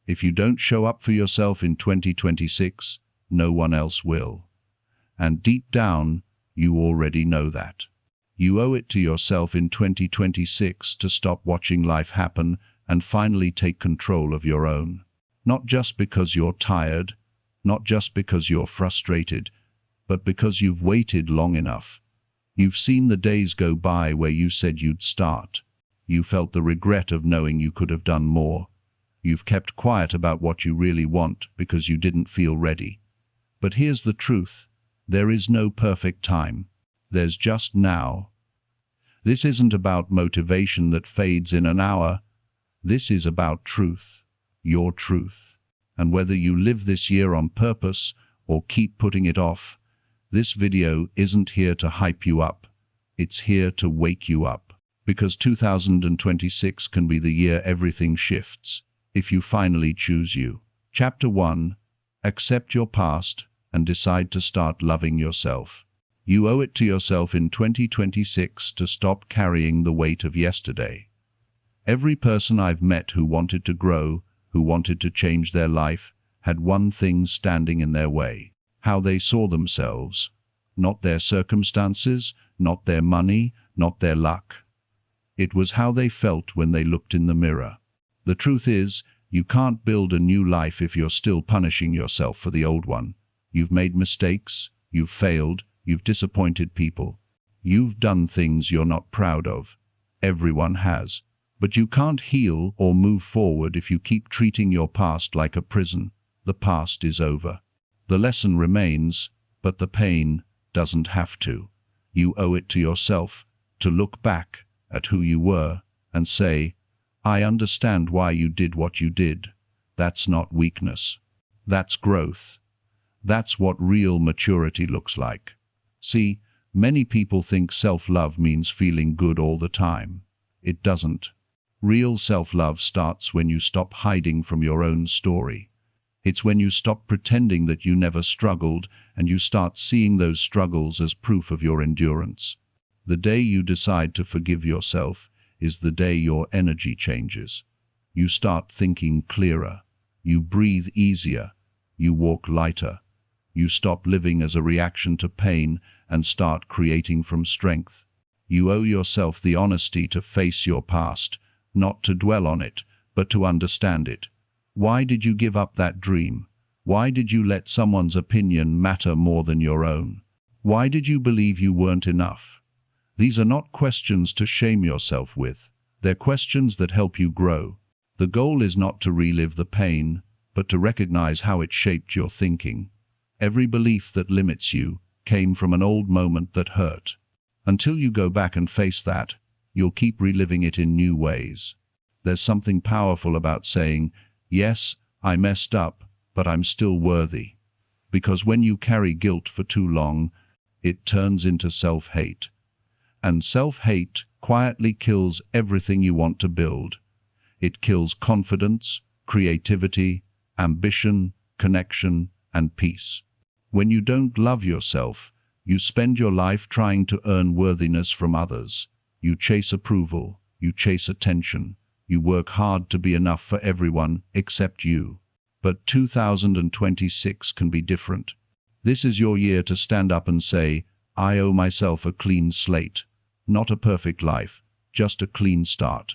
If you don't show up for yourself in 2026, no one else will. And deep down, you already know that. You owe it to yourself in 2026 to stop watching life happen and finally take control of your own. Not just because you're tired, not just because you're frustrated, but because you've waited long enough. You've seen the days go by where you said you'd start. You felt the regret of knowing you could have done more. You've kept quiet about what you really want because you didn't feel ready. But here's the truth. There is no perfect time. There's just now. This isn't about motivation that fades in an hour. This is about truth. Your truth. And whether you live this year on purpose or keep putting it off, this video isn't here to hype you up. It's here to wake you up. Because 2026 can be the year everything shifts, if you finally choose you. Chapter 1. Accept your past and decide to start loving yourself. You owe it to yourself in 2026 to stop carrying the weight of yesterday. Every person I've met who wanted to grow, who wanted to change their life, had one thing standing in their way: how they saw themselves. Not their circumstances, not their money, not their luck. It was how they felt when they looked in the mirror. The truth is, you can't build a new life if you're still punishing yourself for the old one. You've made mistakes, you've failed, you've disappointed people. You've done things you're not proud of. Everyone has. But you can't heal or move forward if you keep treating your past like a prison. The past is over. The lesson remains, but the pain doesn't have to. You owe it to yourself to look back at who you were and say, I understand why you did what you did. That's not weakness. That's growth. That's what real maturity looks like. See, many people think self-love means feeling good all the time. It doesn't. Real self-love starts when you stop hiding from your own story. It's when you stop pretending that you never struggled and you start seeing those struggles as proof of your endurance. The day you decide to forgive yourself is the day your energy changes. You start thinking clearer. You breathe easier. You walk lighter. You stop living as a reaction to pain and start creating from strength. You owe yourself the honesty to face your past, not to dwell on it, but to understand it. Why did you give up that dream? Why did you let someone's opinion matter more than your own? Why did you believe you weren't enough? These are not questions to shame yourself with. They're questions that help you grow. The goal is not to relive the pain, but to recognize how it shaped your thinking. Every belief that limits you came from an old moment that hurt. Until you go back and face that, you'll keep reliving it in new ways. There's something powerful about saying, yes, I messed up, but I'm still worthy. Because when you carry guilt for too long, it turns into self-hate. And self-hate quietly kills everything you want to build. It kills confidence, creativity, ambition, connection, and peace. When you don't love yourself, you spend your life trying to earn worthiness from others. You chase approval, you chase attention, you work hard to be enough for everyone except you. But 2026 can be different. This is your year to stand up and say, I owe myself a clean slate. Not a perfect life, just a clean start.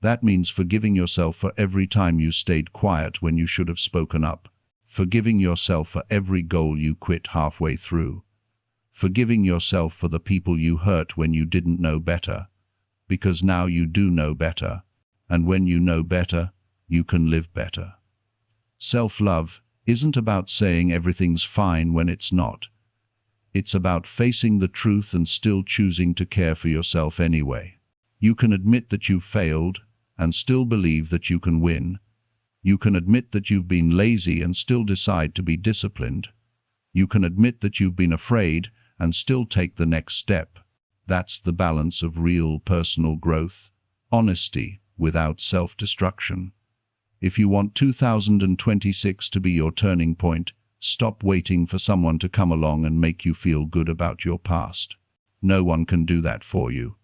That means forgiving yourself for every time you stayed quiet when you should have spoken up. Forgiving yourself for every goal you quit halfway through. Forgiving yourself for the people you hurt when you didn't know better. Because now you do know better. And when you know better, you can live better. Self-love isn't about saying everything's fine when it's not. It's about facing the truth and still choosing to care for yourself anyway. You can admit that you've failed and still believe that you can win. You can admit that you've been lazy and still decide to be disciplined. You can admit that you've been afraid and still take the next step. That's the balance of real personal growth. Honesty without self-destruction. If you want 2026 to be your turning point, stop waiting for someone to come along and make you feel good about your past. No one can do that for you.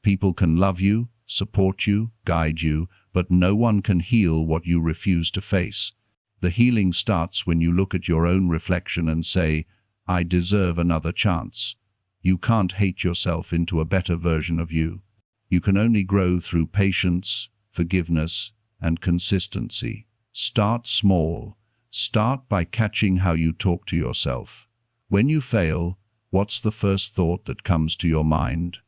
People can love you, support you, guide you, but no one can heal what you refuse to face. The healing starts when you look at your own reflection and say, I deserve another chance. You can't hate yourself into a better version of you. You can only grow through patience, forgiveness, and consistency. Start small. Start by catching how you talk to yourself. When you fail, what's the first thought that comes to your mind?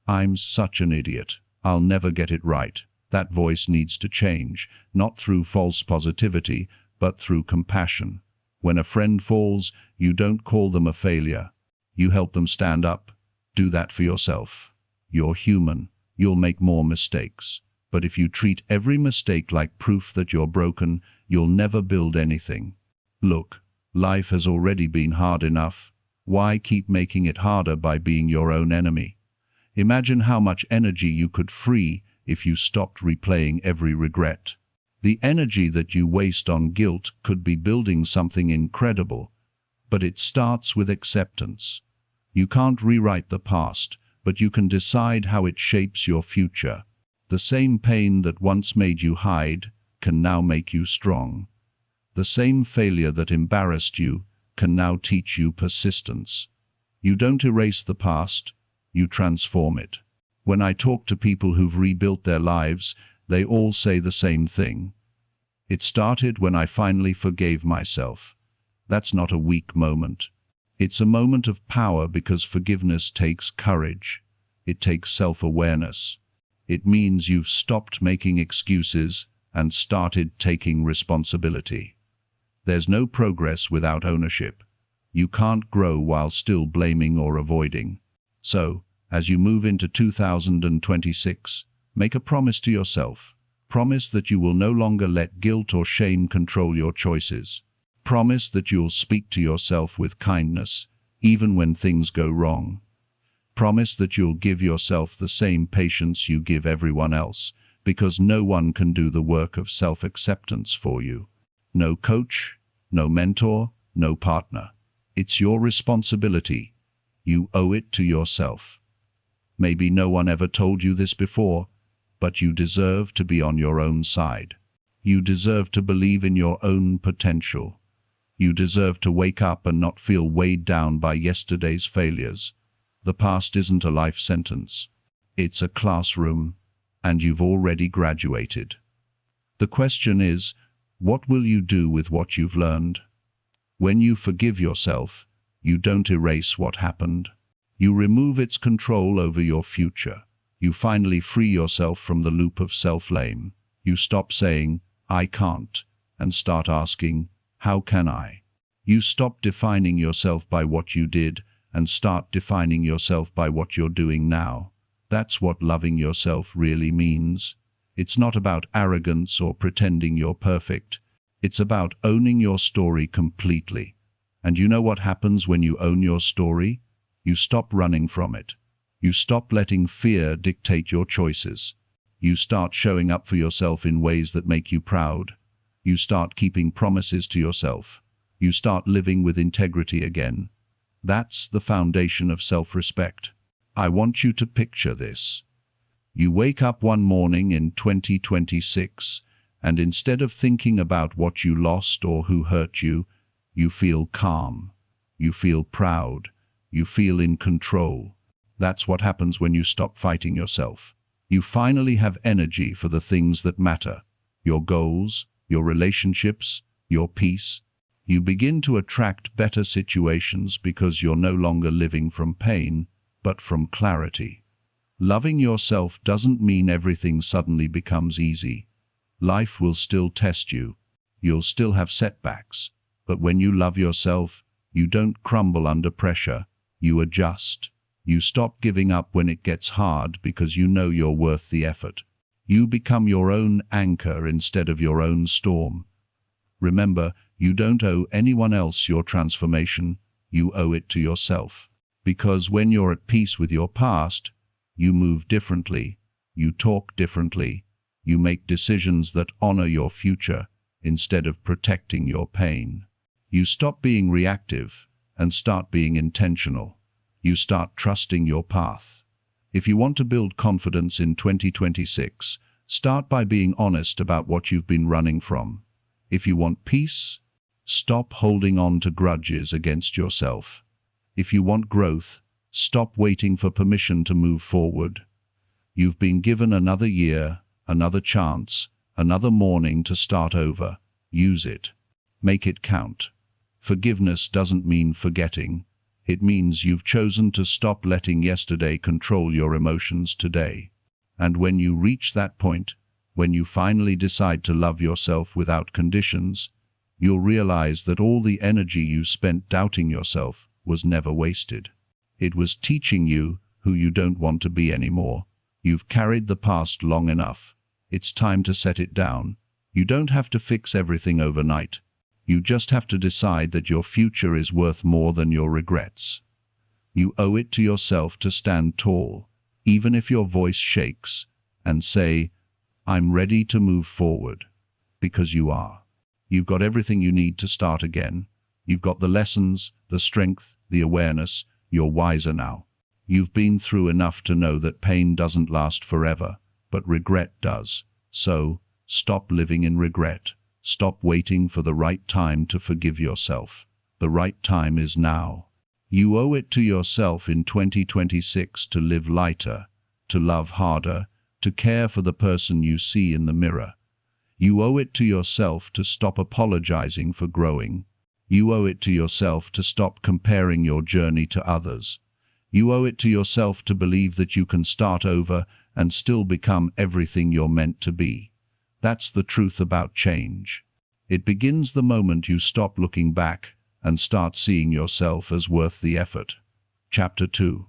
I'm such an idiot. I'll never get it right. That voice needs to change, not through false positivity, but through compassion. When a friend falls, you don't call them a failure. You help them stand up. Do that for yourself. You're human. You'll make more mistakes. But if you treat every mistake like proof that you're broken, you'll never build anything. Look, life has already been hard enough. Why keep making it harder by being your own enemy? Imagine how much energy you could free if you stopped replaying every regret. The energy that you waste on guilt could be building something incredible, but it starts with acceptance. You can't rewrite the past, but you can decide how it shapes your future. The same pain that once made you hide can now make you strong. The same failure that embarrassed you can now teach you persistence. You don't erase the past, you transform it. When I talk to people who've rebuilt their lives, they all say the same thing. It started when I finally forgave myself. That's not a weak moment. It's a moment of power because forgiveness takes courage. It takes self-awareness. It means you've stopped making excuses and started taking responsibility. There's no progress without ownership. You can't grow while still blaming or avoiding. So, as you move into 2026, make a promise to yourself. Promise that you will no longer let guilt or shame control your choices. Promise that you'll speak to yourself with kindness, even when things go wrong. Promise that you'll give yourself the same patience you give everyone else, because no one can do the work of self-acceptance for you. No coach, no mentor, no partner. It's your responsibility. You owe it to yourself. Maybe no one ever told you this before, but you deserve to be on your own side. You deserve to believe in your own potential. You deserve to wake up and not feel weighed down by yesterday's failures. The past isn't a life sentence. It's a classroom, and you've already graduated. The question is, what will you do with what you've learned? When you forgive yourself, you don't erase what happened. You remove its control over your future. You finally free yourself from the loop of self-blame. You stop saying, I can't, and start asking, how can I? You stop defining yourself by what you did and start defining yourself by what you're doing now. That's what loving yourself really means. It's not about arrogance or pretending you're perfect. It's about owning your story completely. And you know what happens when you own your story? You stop running from it. You stop letting fear dictate your choices. You start showing up for yourself in ways that make you proud. You start keeping promises to yourself. You start living with integrity again. That's the foundation of self-respect. I want you to picture this. You wake up one morning in 2026, and instead of thinking about what you lost or who hurt you, you feel calm. You feel proud. You feel in control. That's what happens when you stop fighting yourself. You finally have energy for the things that matter. Your goals, your relationships, your peace. You begin to attract better situations because you're no longer living from pain, but from clarity. Loving yourself doesn't mean everything suddenly becomes easy. Life will still test you. You'll still have setbacks. But when you love yourself, you don't crumble under pressure. You adjust. You stop giving up when it gets hard because you know you're worth the effort. You become your own anchor instead of your own storm. Remember, you don't owe anyone else your transformation. You owe it to yourself. Because when you're at peace with your past, you move differently. You talk differently. You make decisions that honor your future instead of protecting your pain. You stop being reactive and start being intentional. You start trusting your path. If you want to build confidence in 2026, Start by being honest about what you've been running from. If you want peace, stop holding on to grudges against yourself. If you want growth, stop waiting for permission to move forward. You've been given another year, another chance, another morning to start over. Use it. Make it count. Forgiveness doesn't mean forgetting. It means you've chosen to stop letting yesterday control your emotions today. And when you reach that point, when you finally decide to love yourself without conditions, you'll realize that all the energy you spent doubting yourself was never wasted. It was teaching you who you don't want to be anymore. You've carried the past long enough. It's time to set it down. You don't have to fix everything overnight. You just have to decide that your future is worth more than your regrets. You owe it to yourself to stand tall, even if your voice shakes, and say, "I'm ready to move forward," because you are. You've got everything you need to start again. You've got the lessons, the strength, the awareness. You're wiser now. You've been through enough to know that pain doesn't last forever, but regret does. So, stop living in regret. Stop waiting for the right time to forgive yourself. The right time is now. You owe it to yourself in 2026 to live lighter, to love harder, to care for the person you see in the mirror. You owe it to yourself to stop apologizing for growing. You owe it to yourself to stop comparing your journey to others. You owe it to yourself to believe that you can start over and still become everything you're meant to be. That's the truth about change. It begins the moment you stop looking back and start seeing yourself as worth the effort. Chapter 2.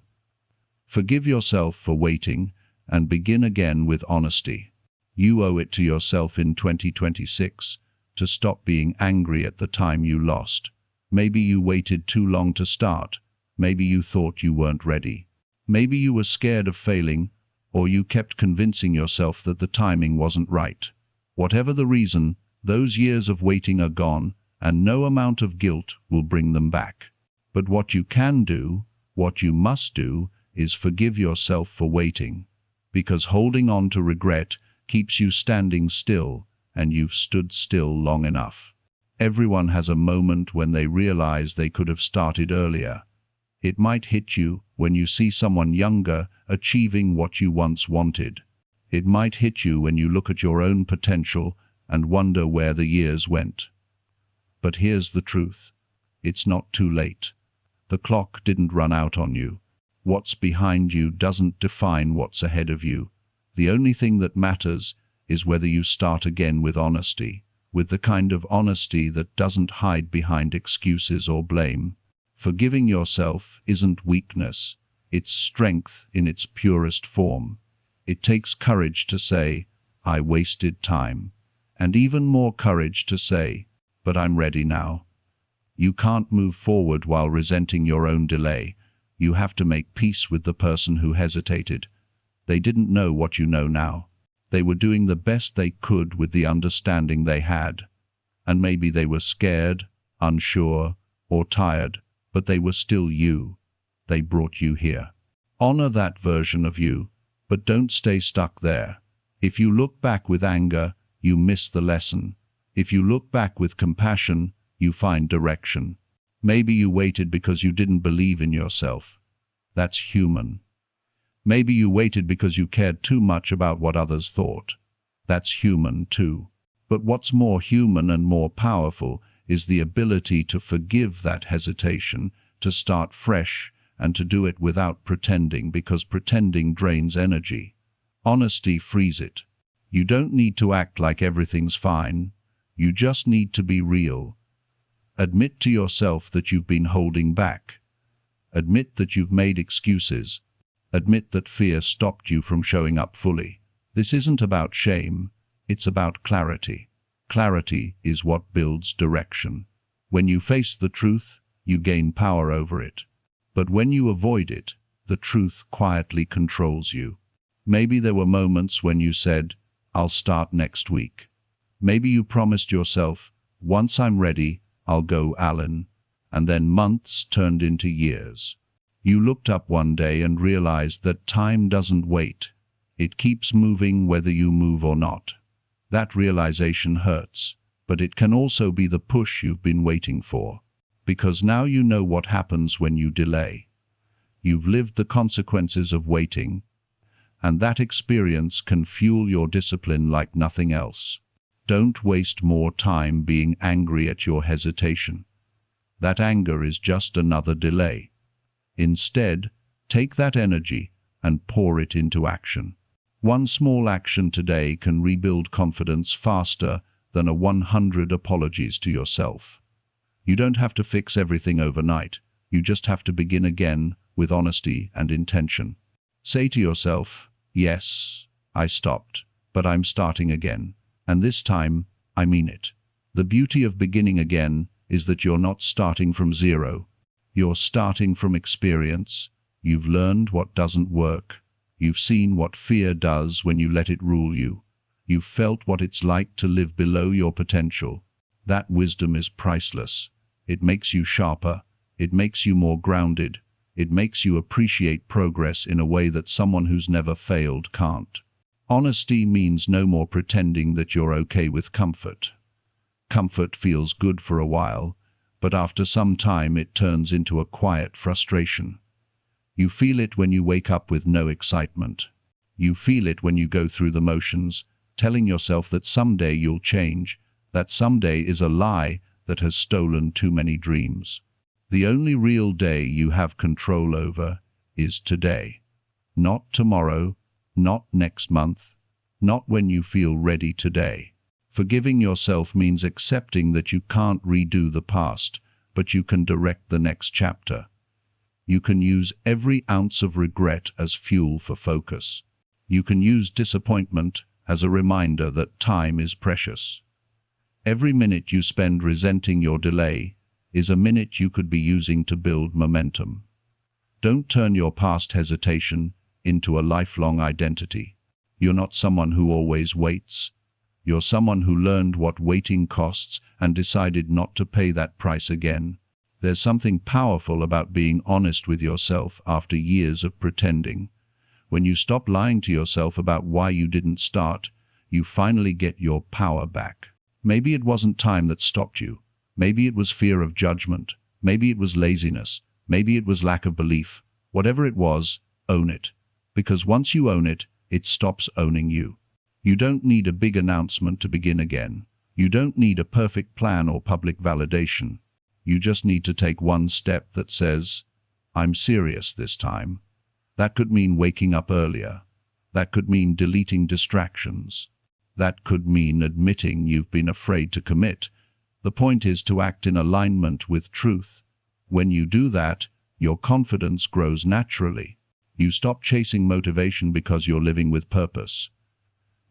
Forgive yourself for waiting and begin again with honesty. You owe it to yourself in 2026 to stop being angry at the time you lost. Maybe you waited too long to start. Maybe you thought you weren't ready. Maybe you were scared of failing, or you kept convincing yourself that the timing wasn't right. Whatever the reason, those years of waiting are gone, and no amount of guilt will bring them back. But what you can do, what you must do, is forgive yourself for waiting, because holding on to regret keeps you standing still, and you've stood still long enough. Everyone has a moment when they realize they could have started earlier. It might hit you when you see someone younger achieving what you once wanted. It might hit you when you look at your own potential and wonder where the years went. But here's the truth. It's not too late. The clock didn't run out on you. What's behind you doesn't define what's ahead of you. The only thing that matters is whether you start again with honesty, with the kind of honesty that doesn't hide behind excuses or blame. Forgiving yourself isn't weakness. It's strength in its purest form. It takes courage to say, "I wasted time," and even more courage to say, "But I'm ready now." You can't move forward while resenting your own delay. You have to make peace with the person who hesitated. They didn't know what you know now. They were doing the best they could with the understanding they had. And maybe they were scared, unsure, or tired, but they were still you. They brought you here. Honor that version of you, but don't stay stuck there. If you look back with anger, you miss the lesson. If you look back with compassion, you find direction. Maybe you waited because you didn't believe in yourself. That's human. Maybe you waited because you cared too much about what others thought. That's human too. But what's more human and more powerful is the ability to forgive that hesitation, to start fresh, and to do it without pretending, because pretending drains energy. Honesty frees it. You don't need to act like everything's fine. You just need to be real. Admit to yourself that you've been holding back. Admit that you've made excuses. Admit that fear stopped you from showing up fully. This isn't about shame. It's about clarity. Clarity is what builds direction. When you face the truth, you gain power over it. But when you avoid it, the truth quietly controls you. Maybe there were moments when you said, "I'll start next week." Maybe you promised yourself, "Once I'm ready, I'll go, Alan." And then months turned into years. You looked up one day and realized that time doesn't wait. It keeps moving whether you move or not. That realization hurts, but it can also be the push you've been waiting for. Because now you know what happens when you delay. You've lived the consequences of waiting, and that experience can fuel your discipline like nothing else. Don't waste more time being angry at your hesitation. That anger is just another delay. Instead, take that energy and pour it into action. One small action today can rebuild confidence faster than 100 apologies to yourself. You don't have to fix everything overnight. You just have to begin again with honesty and intention. Say to yourself, yes, I stopped, but I'm starting again. And this time, I mean it. The beauty of beginning again is that you're not starting from zero. You're starting from experience. You've learned what doesn't work. You've seen what fear does when you let it rule you. You've felt what it's like to live below your potential. That wisdom is priceless. It makes you sharper. It makes you more grounded. It makes you appreciate progress in a way that someone who's never failed can't. Honesty means no more pretending that you're okay with comfort. Comfort feels good for a while, but after some time it turns into a quiet frustration. You feel it when you wake up with no excitement. You feel it when you go through the motions, telling yourself that someday you'll change, that someday is a lie that has stolen too many dreams. The only real day you have control over is today. Not tomorrow, not next month, not when you feel ready today. Forgiving yourself means accepting that you can't redo the past, but you can direct the next chapter. You can use every ounce of regret as fuel for focus. You can use disappointment as a reminder that time is precious. Every minute you spend resenting your delay is a minute you could be using to build momentum. Don't turn your past hesitation into a lifelong identity. You're not someone who always waits. You're someone who learned what waiting costs and decided not to pay that price again. There's something powerful about being honest with yourself after years of pretending. When you stop lying to yourself about why you didn't start, you finally get your power back. Maybe it wasn't time that stopped you. Maybe it was fear of judgment. Maybe it was laziness. Maybe it was lack of belief. Whatever it was, own it. Because once you own it, it stops owning you. You don't need a big announcement to begin again. You don't need a perfect plan or public validation. You just need to take one step that says, I'm serious this time. That could mean waking up earlier. That could mean deleting distractions. That could mean admitting you've been afraid to commit. The point is to act in alignment with truth. When you do that, your confidence grows naturally. You stop chasing motivation because you're living with purpose.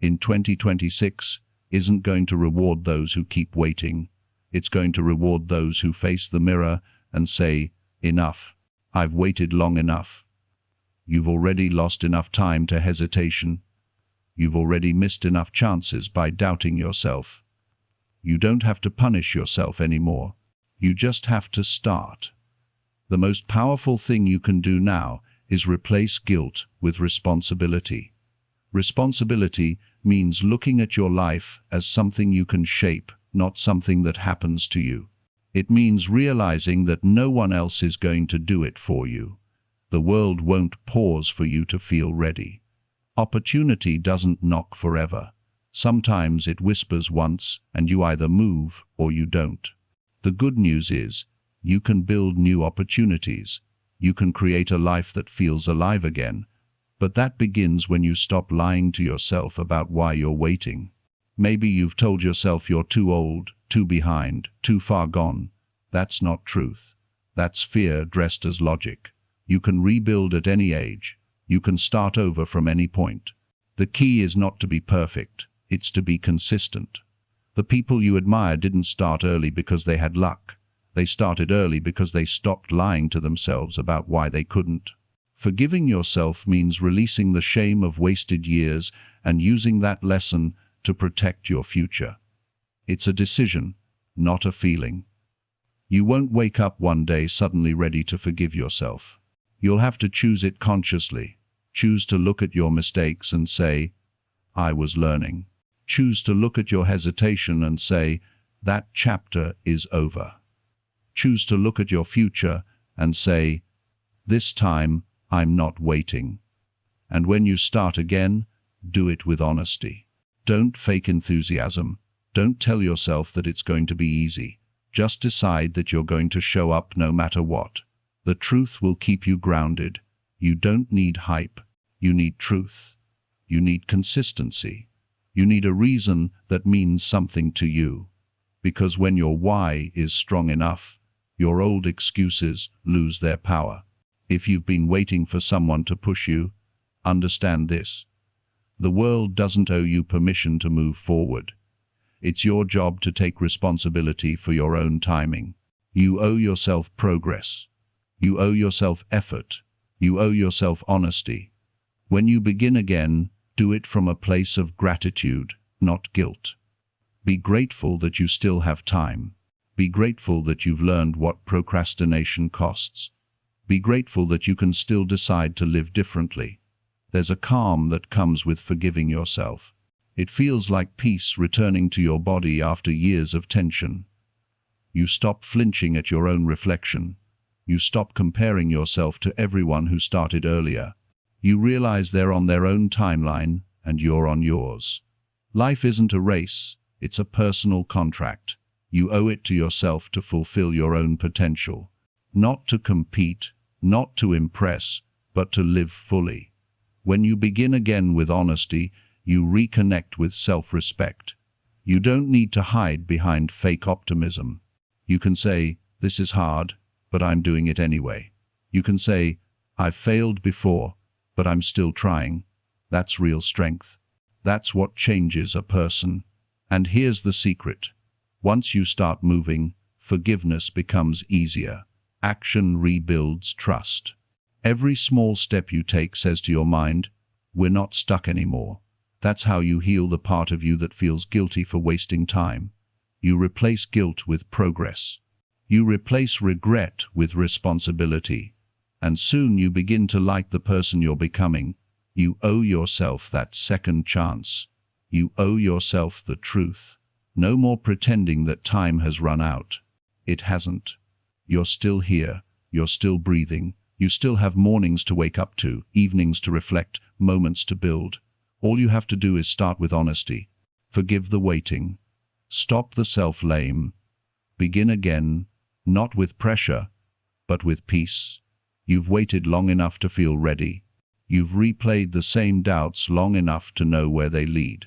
In 2026 isn't going to reward those who keep waiting. It's going to reward those who face the mirror and say, enough. I've waited long enough. You've already lost enough time to hesitation. You've already missed enough chances by doubting yourself. You don't have to punish yourself anymore. You just have to start. The most powerful thing you can do now is replace guilt with responsibility. Responsibility means looking at your life as something you can shape, not something that happens to you. It means realizing that no one else is going to do it for you. The world won't pause for you to feel ready. Opportunity doesn't knock forever. Sometimes it whispers once, and you either move or you don't. The good news is, you can build new opportunities. You can create a life that feels alive again. But that begins when you stop lying to yourself about why you're waiting. Maybe you've told yourself you're too old, too behind, too far gone. That's not truth. That's fear dressed as logic. You can rebuild at any age. You can start over from any point. The key is not to be perfect. It's to be consistent. The people you admire didn't start early because they had luck. They started early because they stopped lying to themselves about why they couldn't. Forgiving yourself means releasing the shame of wasted years and using that lesson to protect your future. It's a decision, not a feeling. You won't wake up one day suddenly ready to forgive yourself. You'll have to choose it consciously. Choose to look at your mistakes and say, I was learning. Choose to look at your hesitation and say, that chapter is over. Choose to look at your future and say, this time I'm not waiting. And when you start again, do it with honesty. Don't fake enthusiasm. Don't tell yourself that it's going to be easy. Just decide that you're going to show up no matter what. The truth will keep you grounded. You don't need hype. You need truth. You need consistency. You need a reason that means something to you. Because when your why is strong enough, your old excuses lose their power. If you've been waiting for someone to push you, understand this. The world doesn't owe you permission to move forward. It's your job to take responsibility for your own timing. You owe yourself progress. You owe yourself effort. You owe yourself honesty. When you begin again, do it from a place of gratitude, not guilt. Be grateful that you still have time. Be grateful that you've learned what procrastination costs. Be grateful that you can still decide to live differently. There's a calm that comes with forgiving yourself. It feels like peace returning to your body after years of tension. You stop flinching at your own reflection. You stop comparing yourself to everyone who started earlier. You realize they're on their own timeline and you're on yours. Life isn't a race, it's a personal contract. You owe it to yourself to fulfill your own potential. Not to compete, not to impress, but to live fully. When you begin again with honesty, you reconnect with self-respect. You don't need to hide behind fake optimism. You can say, this is hard, but I'm doing it anyway. You can say, I've failed before, but I'm still trying. That's real strength. That's what changes a person. And here's the secret. Once you start moving, forgiveness becomes easier. Action rebuilds trust. Every small step you take says to your mind, we're not stuck anymore. That's how you heal the part of you that feels guilty for wasting time. You replace guilt with progress. You replace regret with responsibility. And soon you begin to like the person you're becoming. You owe yourself that second chance. You owe yourself the truth. No more pretending that time has run out. It hasn't. You're still here. You're still breathing. You still have mornings to wake up to, evenings to reflect, moments to build. All you have to do is start with honesty. Forgive the waiting. Stop the self-blame. Begin again, not with pressure, but with peace. You've waited long enough to feel ready. You've replayed the same doubts long enough to know where they lead.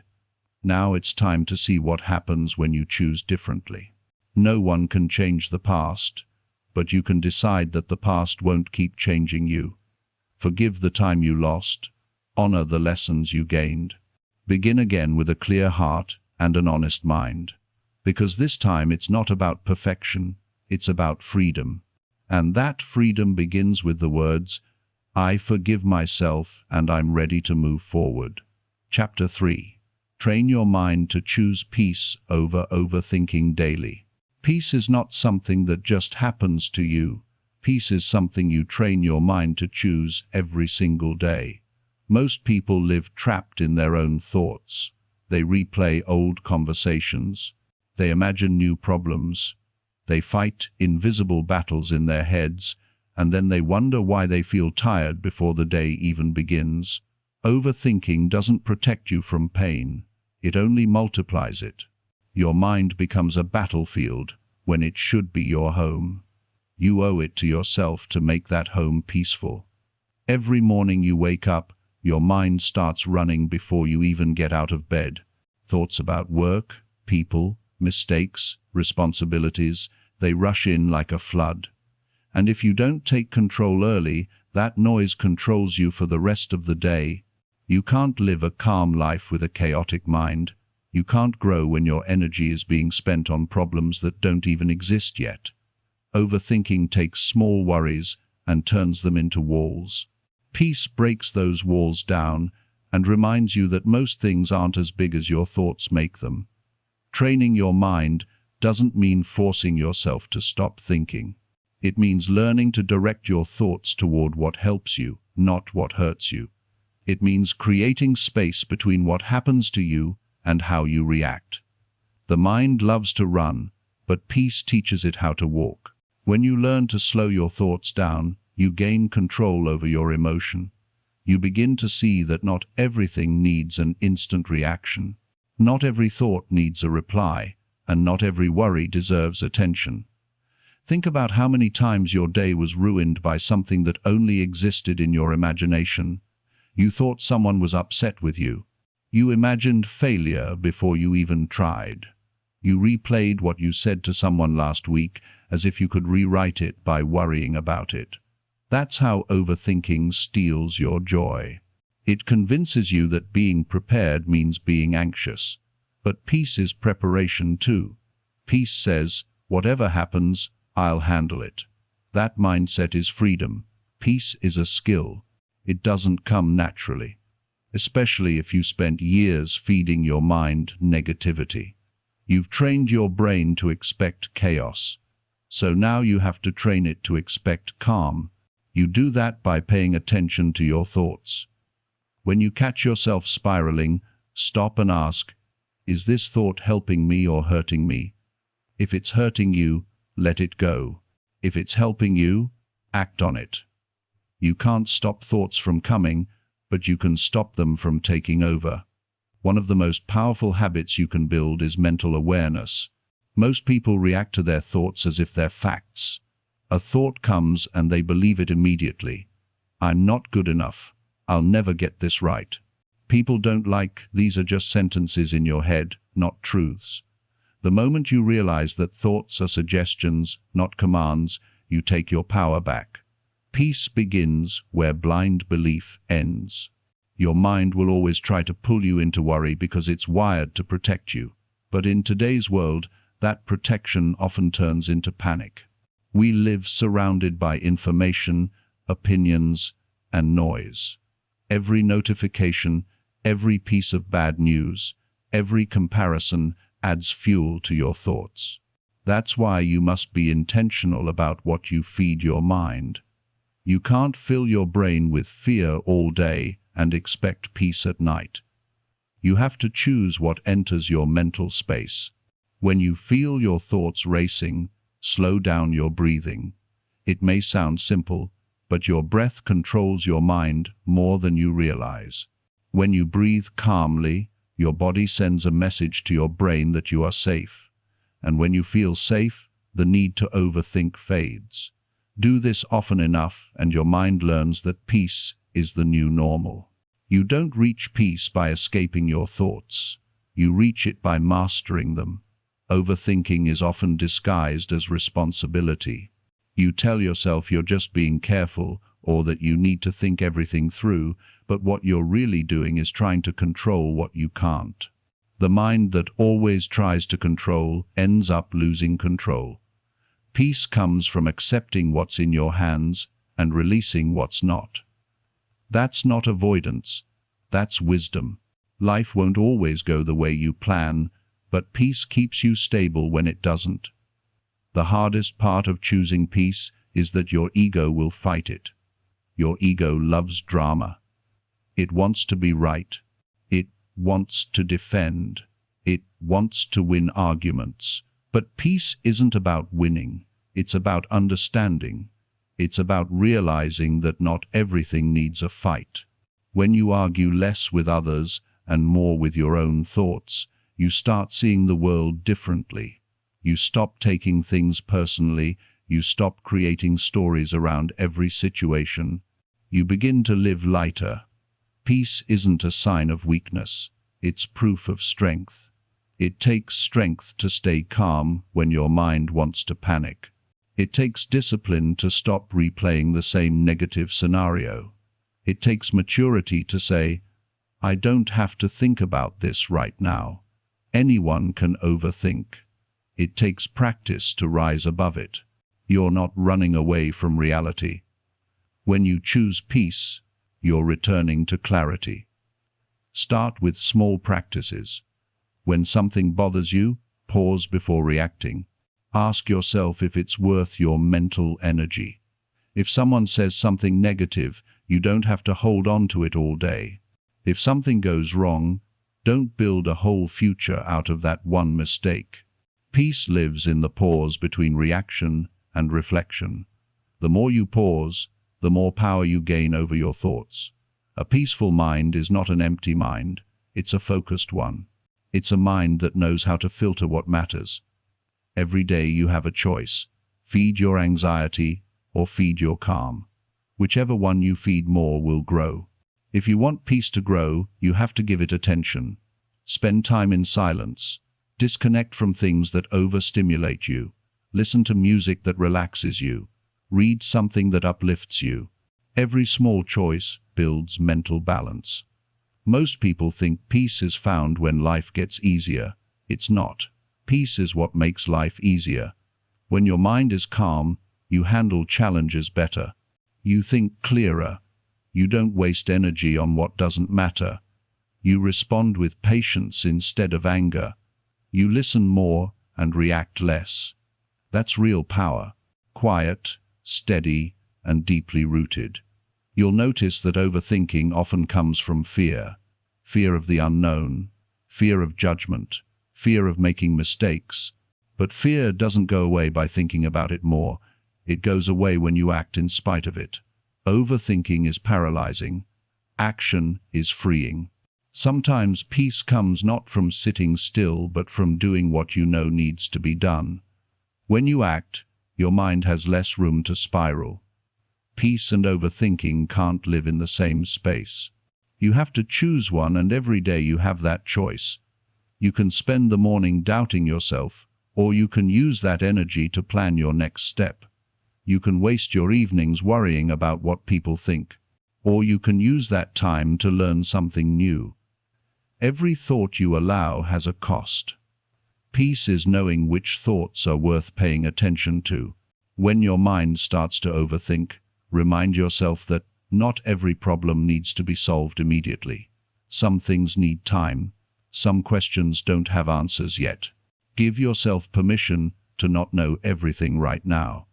Now it's time to see what happens when you choose differently. No one can change the past, but you can decide that the past won't keep changing you. Forgive the time you lost. Honor the lessons you gained. Begin again with a clear heart and an honest mind. Because this time it's not about perfection, it's about freedom. And that freedom begins with the words, I forgive myself and I'm ready to move forward. Chapter 3. Train your mind to choose peace over overthinking daily. Peace is not something that just happens to you. Peace is something you train your mind to choose every single day. Most people live trapped in their own thoughts. They replay old conversations. They imagine new problems. They fight invisible battles in their heads, and then they wonder why they feel tired before the day even begins. Overthinking doesn't protect you from pain. It only multiplies it. Your mind becomes a battlefield when it should be your home. You owe it to yourself to make that home peaceful. Every morning you wake up, your mind starts running before you even get out of bed. Thoughts about work, people, mistakes, responsibilities, they rush in like a flood. And if you don't take control early, that noise controls you for the rest of the day. You can't live a calm life with a chaotic mind. You can't grow when your energy is being spent on problems that don't even exist yet. Overthinking takes small worries and turns them into walls. Peace breaks those walls down and reminds you that most things aren't as big as your thoughts make them. Training your mind doesn't mean forcing yourself to stop thinking. It means learning to direct your thoughts toward what helps you, not what hurts you. It means creating space between what happens to you and how you react. The mind loves to run, but peace teaches it how to walk. When you learn to slow your thoughts down, you gain control over your emotion. You begin to see that not everything needs an instant reaction. Not every thought needs a reply, and not every worry deserves attention. Think about how many times your day was ruined by something that only existed in your imagination. You thought someone was upset with you. You imagined failure before you even tried. You replayed what you said to someone last week as if you could rewrite it by worrying about it. That's how overthinking steals your joy. It convinces you that being prepared means being anxious. But peace is preparation too. Peace says, whatever happens, I'll handle it. That mindset is freedom. Peace is a skill. It doesn't come naturally, especially if you spent years feeding your mind negativity. You've trained your brain to expect chaos, so now you have to train it to expect calm. You do that by paying attention to your thoughts. When you catch yourself spiraling, stop and ask, is this thought helping me or hurting me? If it's hurting you, let it go. If it's helping you, act on it. You can't stop thoughts from coming, but you can stop them from taking over. One of the most powerful habits you can build is mental awareness. Most people react to their thoughts as if they're facts. A thought comes and they believe it immediately. I'm not good enough. I'll never get this right. People don't like these are just sentences in your head, not truths. The moment you realize that thoughts are suggestions, not commands, you take your power back. Peace begins where blind belief ends. Your mind will always try to pull you into worry because it's wired to protect you. But in today's world, that protection often turns into panic. We live surrounded by information, opinions, and noise. Every notification, every piece of bad news, every comparison adds fuel to your thoughts. That's why you must be intentional about what you feed your mind. You can't fill your brain with fear all day and expect peace at night. You have to choose what enters your mental space. When you feel your thoughts racing, slow down your breathing. It may sound simple, but your breath controls your mind more than you realize. When you breathe calmly, your body sends a message to your brain that you are safe. And when you feel safe, the need to overthink fades. Do this often enough, and your mind learns that peace is the new normal. You don't reach peace by escaping your thoughts. You reach it by mastering them. Overthinking is often disguised as responsibility. You tell yourself you're just being careful or that you need to think everything through, but what you're really doing is trying to control what you can't. The mind that always tries to control ends up losing control. Peace comes from accepting what's in your hands and releasing what's not. That's not avoidance. That's wisdom. Life won't always go the way you plan, but peace keeps you stable when it doesn't. The hardest part of choosing peace is that your ego will fight it. Your ego loves drama. It wants to be right. It wants to defend. It wants to win arguments. But peace isn't about winning. It's about understanding. It's about realizing that not everything needs a fight. When you argue less with others and more with your own thoughts, you start seeing the world differently. You stop taking things personally. You stop creating stories around every situation. You begin to live lighter. Peace isn't a sign of weakness. It's proof of strength. It takes strength to stay calm when your mind wants to panic. It takes discipline to stop replaying the same negative scenario. It takes maturity to say, I don't have to think about this right now. Anyone can overthink. It takes practice to rise above it. You're not running away from reality. When you choose peace, you're returning to clarity. Start with small practices. When something bothers you, pause before reacting. Ask yourself if it's worth your mental energy. If someone says something negative, you don't have to hold on to it all day. If something goes wrong, don't build a whole future out of that one mistake. Peace lives in the pause between reaction and reflection. The more you pause, the more power you gain over your thoughts. A peaceful mind is not an empty mind, it's a focused one. It's a mind that knows how to filter what matters. Every day you have a choice: feed your anxiety or feed your calm. Whichever one you feed more will grow. If you want peace to grow, you have to give it attention. Spend time in silence. Disconnect from things that overstimulate you. Listen to music that relaxes you. Read something that uplifts you. Every small choice builds mental balance. Most people think peace is found when life gets easier. It's not. Peace is what makes life easier. When your mind is calm, you handle challenges better. You think clearer. You don't waste energy on what doesn't matter. You respond with patience instead of anger. You listen more and react less. That's real power. Quiet, steady, and deeply rooted. You'll notice that overthinking often comes from fear. Fear of the unknown, fear of judgment, fear of making mistakes. But fear doesn't go away by thinking about it more. It goes away when you act in spite of it. Overthinking is paralyzing. Action is freeing. Sometimes peace comes not from sitting still, but from doing what you know needs to be done. When you act, your mind has less room to spiral. Peace and overthinking can't live in the same space. You have to choose one, and every day you have that choice. You can spend the morning doubting yourself, or you can use that energy to plan your next step. You can waste your evenings worrying about what people think, or you can use that time to learn something new. Every thought you allow has a cost. Peace is knowing which thoughts are worth paying attention to. When your mind starts to overthink, remind yourself that not every problem needs to be solved immediately. Some things need time. Some questions don't have answers yet. Give yourself permission to not know everything right now.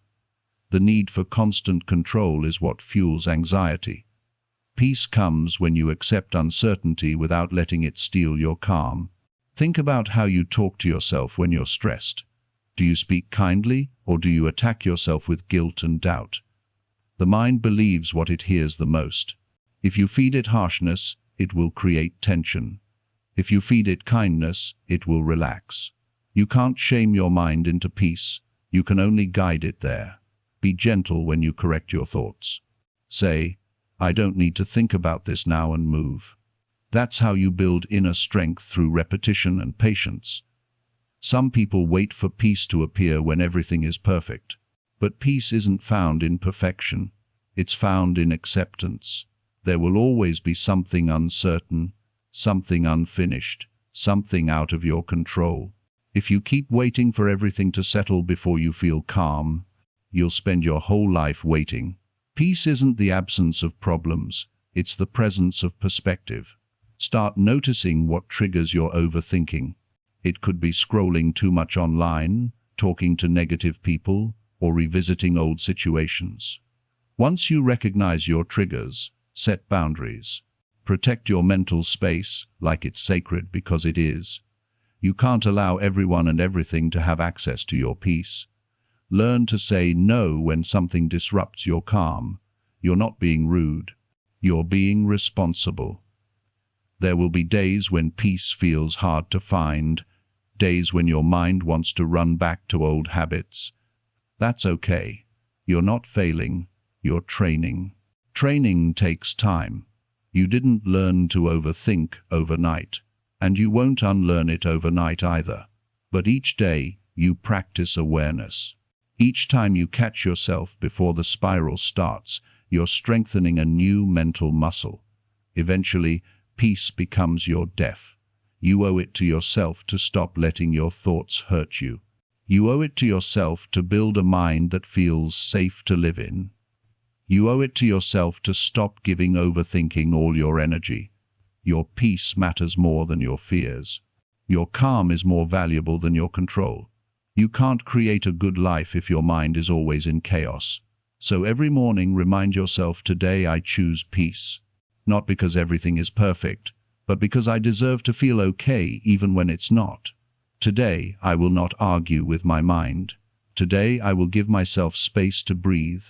The need for constant control is what fuels anxiety. Peace comes when you accept uncertainty without letting it steal your calm. Think about how you talk to yourself when you're stressed. Do you speak kindly, or do you attack yourself with guilt and doubt? The mind believes what it hears the most. If you feed it harshness, it will create tension. If you feed it kindness, it will relax. You can't shame your mind into peace. You can only guide it there. Be gentle when you correct your thoughts. Say, "I don't need to think about this now," and move. That's how you build inner strength, through repetition and patience. Some people wait for peace to appear when everything is perfect. But peace isn't found in perfection. It's found in acceptance. There will always be something uncertain, something unfinished, something out of your control. If you keep waiting for everything to settle before you feel calm, you'll spend your whole life waiting. Peace isn't the absence of problems, it's the presence of perspective. Start noticing what triggers your overthinking. It could be scrolling too much online, talking to negative people, or revisiting old situations. Once you recognize your triggers, set boundaries. Protect your mental space like it's sacred, because it is. You can't allow everyone and everything to have access to your peace. Learn to say no when something disrupts your calm. You're not being rude. You're being responsible. There will be days when peace feels hard to find, days when your mind wants to run back to old habits. That's okay. You're not failing. You're training. Training takes time. You didn't learn to overthink overnight, and you won't unlearn it overnight either. But each day, you practice awareness. Each time you catch yourself before the spiral starts, you're strengthening a new mental muscle. Eventually, peace becomes your death. You owe it to yourself to stop letting your thoughts hurt you. You owe it to yourself to build a mind that feels safe to live in. You owe it to yourself to stop giving overthinking all your energy. Your peace matters more than your fears. Your calm is more valuable than your control. You can't create a good life if your mind is always in chaos. So every morning remind yourself, today I choose peace. Not because everything is perfect, but because I deserve to feel okay even when it's not. Today I will not argue with my mind. Today I will give myself space to breathe.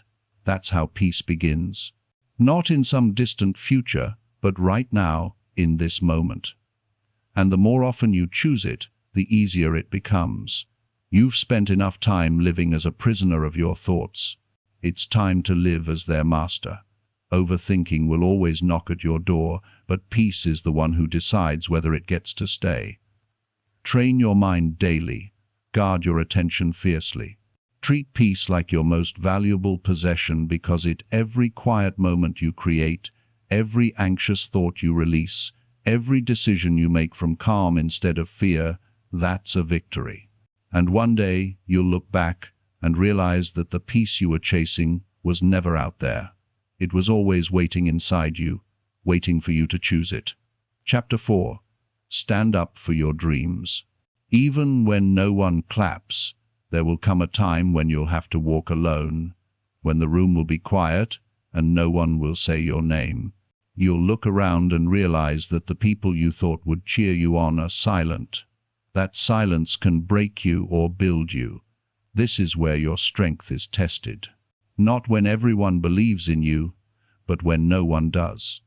That's how peace begins. Not in some distant future, but right now, in this moment. And the more often you choose it, the easier it becomes. You've spent enough time living as a prisoner of your thoughts. It's time to live as their master. Overthinking will always knock at your door, but peace is the one who decides whether it gets to stay. Train your mind daily. Guard your attention fiercely. Treat peace like your most valuable possession, because every quiet moment you create, every anxious thought you release, every decision you make from calm instead of fear, that's a victory. And one day you'll look back and realize that the peace you were chasing was never out there. It was always waiting inside you, waiting for you to choose it. Chapter 4. Stand up for your dreams. Even when no one claps, there will come a time when you'll have to walk alone, when the room will be quiet and no one will say your name. You'll look around and realize that the people you thought would cheer you on are silent. That silence can break you or build you. This is where your strength is tested. Not when everyone believes in you, but when no one does.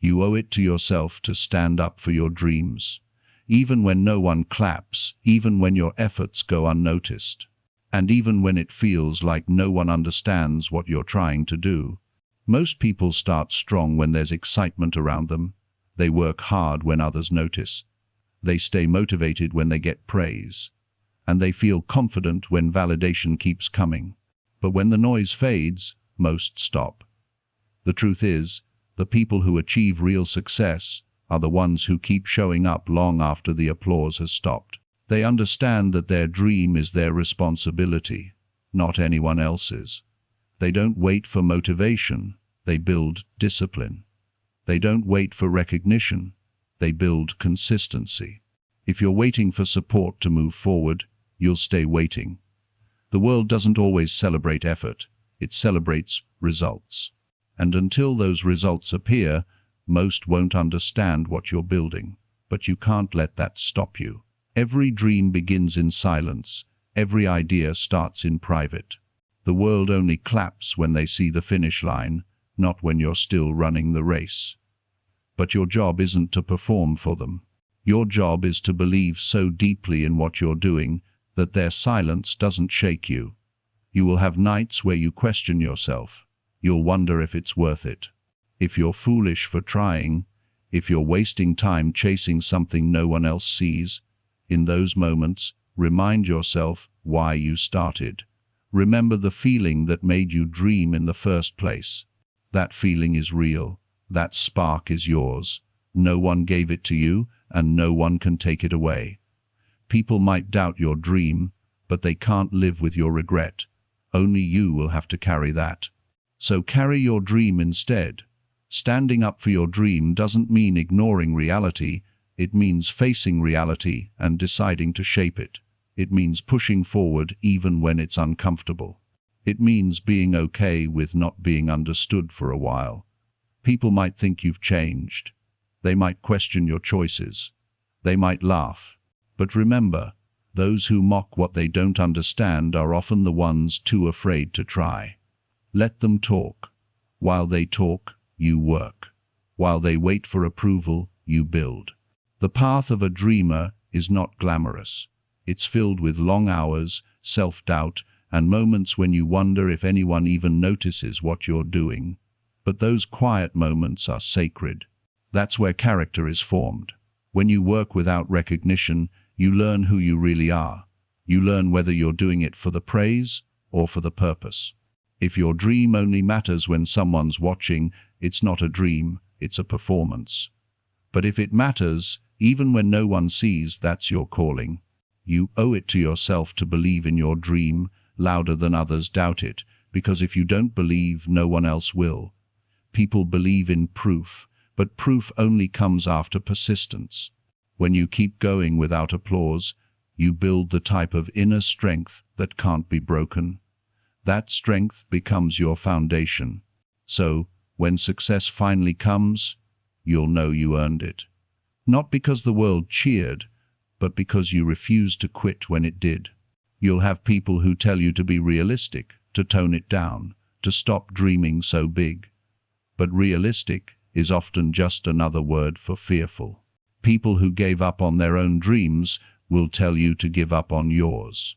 You owe it to yourself to stand up for your dreams, even when no one claps, even when your efforts go unnoticed, and even when it feels like no one understands what you're trying to do. Most people start strong when there's excitement around them. They work hard when others notice. They stay motivated when they get praise. And they feel confident when validation keeps coming. But when the noise fades, most stop. The truth is, the people who achieve real success are the ones who keep showing up long after the applause has stopped. They understand that their dream is their responsibility, not anyone else's. They don't wait for motivation, they build discipline. They don't wait for recognition, they build consistency. If you're waiting for support to move forward, you'll stay waiting. The world doesn't always celebrate effort, it celebrates results. And until those results appear, most won't understand what you're building. But you can't let that stop you. Every dream begins in silence. Every idea starts in private. The world only claps when they see the finish line, not when you're still running the race. But your job isn't to perform for them. Your job is to believe so deeply in what you're doing that their silence doesn't shake you. You will have nights where you question yourself. You'll wonder if it's worth it. If you're foolish for trying, if you're wasting time chasing something no one else sees. In those moments, remind yourself why you started. Remember the feeling that made you dream in the first place. That feeling is real. That spark is yours. No one gave it to you, and no one can take it away. People might doubt your dream, but they can't live with your regret. Only you will have to carry that. So carry your dream instead. Standing up for your dream doesn't mean ignoring reality. It means facing reality and deciding to shape it. It means pushing forward even when it's uncomfortable. It means being okay with not being understood for a while. People might think you've changed. They might question your choices. They might laugh. But remember, those who mock what they don't understand are often the ones too afraid to try. Let them talk. While they talk, you work. While they wait for approval, you build. The path of a dreamer is not glamorous. It's filled with long hours, self-doubt, and moments when you wonder if anyone even notices what you're doing. But those quiet moments are sacred. That's where character is formed. When you work without recognition, you learn who you really are. You learn whether you're doing it for the praise or for the purpose. If your dream only matters when someone's watching, it's not a dream, it's a performance. But if it matters, even when no one sees, that's your calling. You owe it to yourself to believe in your dream, louder than others doubt it, because if you don't believe, no one else will. People believe in proof, but proof only comes after persistence. When you keep going without applause, you build the type of inner strength that can't be broken. That strength becomes your foundation. So, when success finally comes, you'll know you earned it. Not because the world cheered, but because you refused to quit when it did. You'll have people who tell you to be realistic, to tone it down, to stop dreaming so big. But realistic is often just another word for fearful. People who gave up on their own dreams will tell you to give up on yours.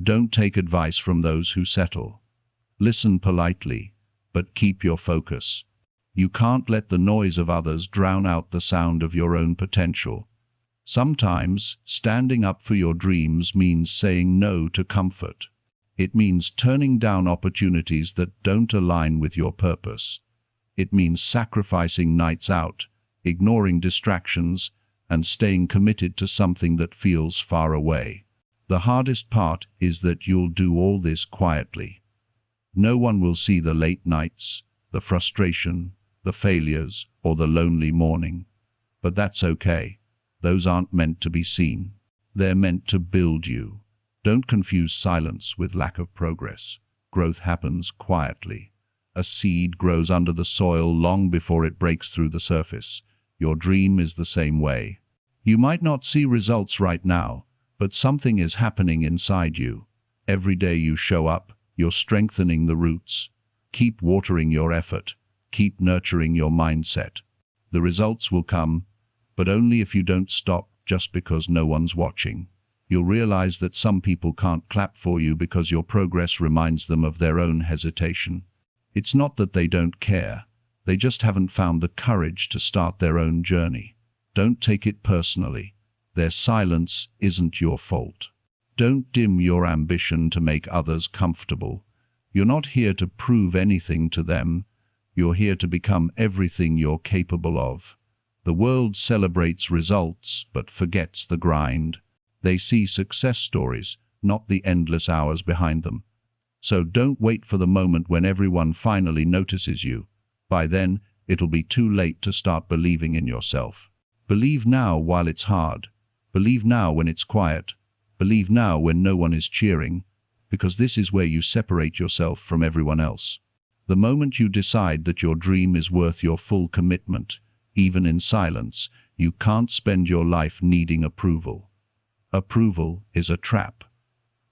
Don't take advice from those who settle. Listen politely, but keep your focus. You can't let the noise of others drown out the sound of your own potential. Sometimes, standing up for your dreams means saying no to comfort. It means turning down opportunities that don't align with your purpose. It means sacrificing nights out, ignoring distractions, and staying committed to something that feels far away. The hardest part is that you'll do all this quietly. No one will see the late nights, the frustration, the failures, or the lonely morning. But that's okay. Those aren't meant to be seen. They're meant to build you. Don't confuse silence with lack of progress. Growth happens quietly. A seed grows under the soil long before it breaks through the surface. Your dream is the same way. You might not see results right now, but something is happening inside you. Every day you show up, you're strengthening the roots. Keep watering your effort. Keep nurturing your mindset. The results will come, but only if you don't stop just because no one's watching. You'll realize that some people can't clap for you because your progress reminds them of their own hesitation. It's not that they don't care. They just haven't found the courage to start their own journey. Don't take it personally. Their silence isn't your fault. Don't dim your ambition to make others comfortable. You're not here to prove anything to them. You're here to become everything you're capable of. The world celebrates results, but forgets the grind. They see success stories, not the endless hours behind them. So don't wait for the moment when everyone finally notices you. By then, it'll be too late to start believing in yourself. Believe now while it's hard. Believe now when it's quiet. Believe now when no one is cheering, because this is where you separate yourself from everyone else. The moment you decide that your dream is worth your full commitment, even in silence, you can't spend your life needing approval. Approval is a trap.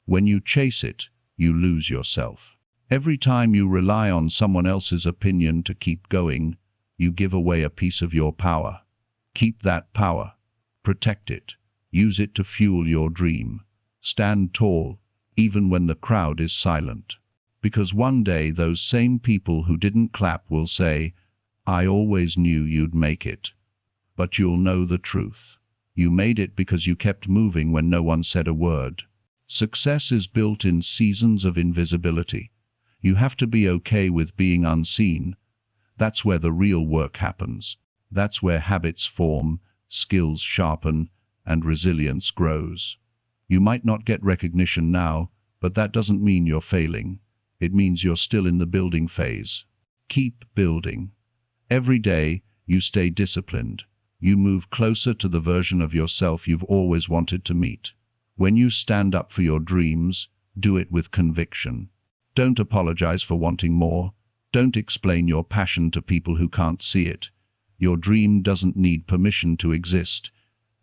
When you chase it, you lose yourself. Every time you rely on someone else's opinion to keep going, you give away a piece of your power. Keep that power. Protect it. Use it to fuel your dream. Stand tall, even when the crowd is silent. Because one day those same people who didn't clap will say, "I always knew you'd make it." But you'll know the truth. You made it because you kept moving when no one said a word. Success is built in seasons of invisibility. You have to be okay with being unseen. That's where the real work happens. That's where habits form, skills sharpen, and resilience grows. You might not get recognition now, but that doesn't mean you're failing. It means you're still in the building phase. Keep building. Every day, you stay disciplined. You move closer to the version of yourself you've always wanted to meet. When you stand up for your dreams, do it with conviction. Don't apologize for wanting more. Don't explain your passion to people who can't see it. Your dream doesn't need permission to exist.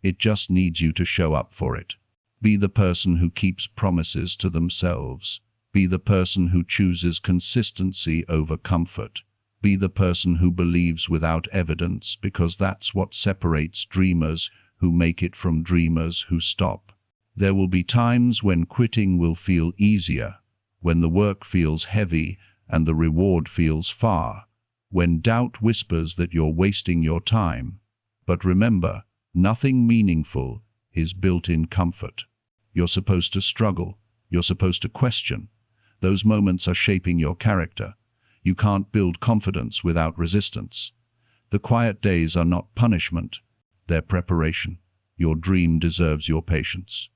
It just needs you to show up for it. Be the person who keeps promises to themselves. Be the person who chooses consistency over comfort. Be the person who believes without evidence, because that's what separates dreamers who make it from dreamers who stop. There will be times when quitting will feel easier, when the work feels heavy and the reward feels far, when doubt whispers that you're wasting your time. But remember, nothing meaningful is built in comfort. You're supposed to struggle. You're supposed to question. Those moments are shaping your character. You can't build confidence without resistance. The quiet days are not punishment. They're preparation. Your dream deserves your patience.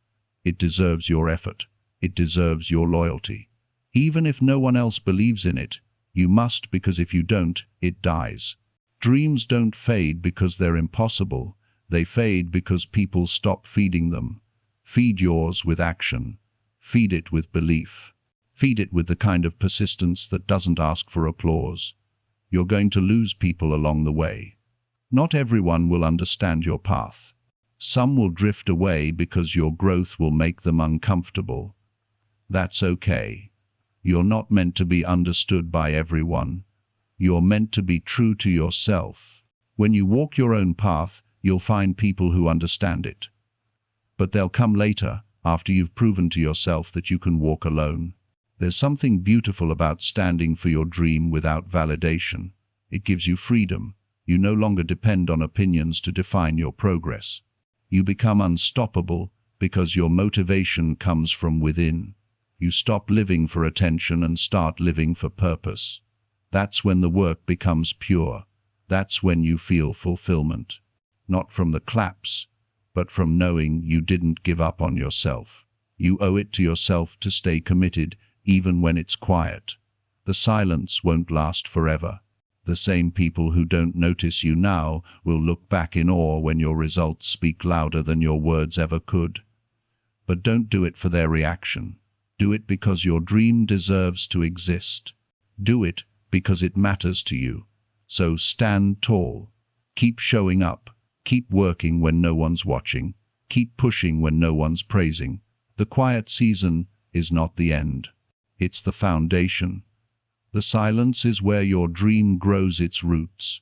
It deserves your effort. It deserves your loyalty. Even if no one else believes in it, you must, because if you don't, it dies. Dreams don't fade because they're impossible. They fade because people stop feeding them. Feed yours with action. Feed it with belief. Feed it with the kind of persistence that doesn't ask for applause. You're going to lose people along the way. Not everyone will understand your path. Some will drift away because your growth will make them uncomfortable. That's okay. You're not meant to be understood by everyone. You're meant to be true to yourself. When you walk your own path, you'll find people who understand it. But they'll come later, after you've proven to yourself that you can walk alone. There's something beautiful about standing for your dream without validation. It gives you freedom. You no longer depend on opinions to define your progress. You become unstoppable because your motivation comes from within. You stop living for attention and start living for purpose. That's when the work becomes pure. That's when you feel fulfillment. Not from the claps, but from knowing you didn't give up on yourself. You owe it to yourself to stay committed, even when it's quiet. The silence won't last forever. The same people who don't notice you now will look back in awe when your results speak louder than your words ever could. But don't do it for their reaction. Do it because your dream deserves to exist. Do it because it matters to you. So stand tall. Keep showing up. Keep working when no one's watching. Keep pushing when no one's praising. The quiet season is not the end. It's the foundation. The silence is where your dream grows its roots.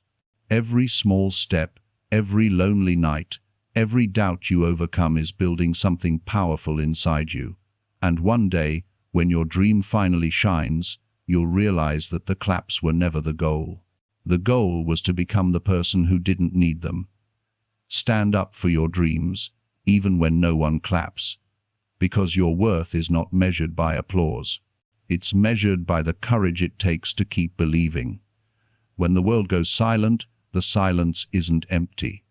Every small step, every lonely night, every doubt you overcome is building something powerful inside you. And one day, when your dream finally shines, you'll realize that the claps were never the goal. The goal was to become the person who didn't need them. Stand up for your dreams, even when no one claps, because your worth is not measured by applause. It's measured by the courage it takes to keep believing. When the world goes silent, the silence isn't empty.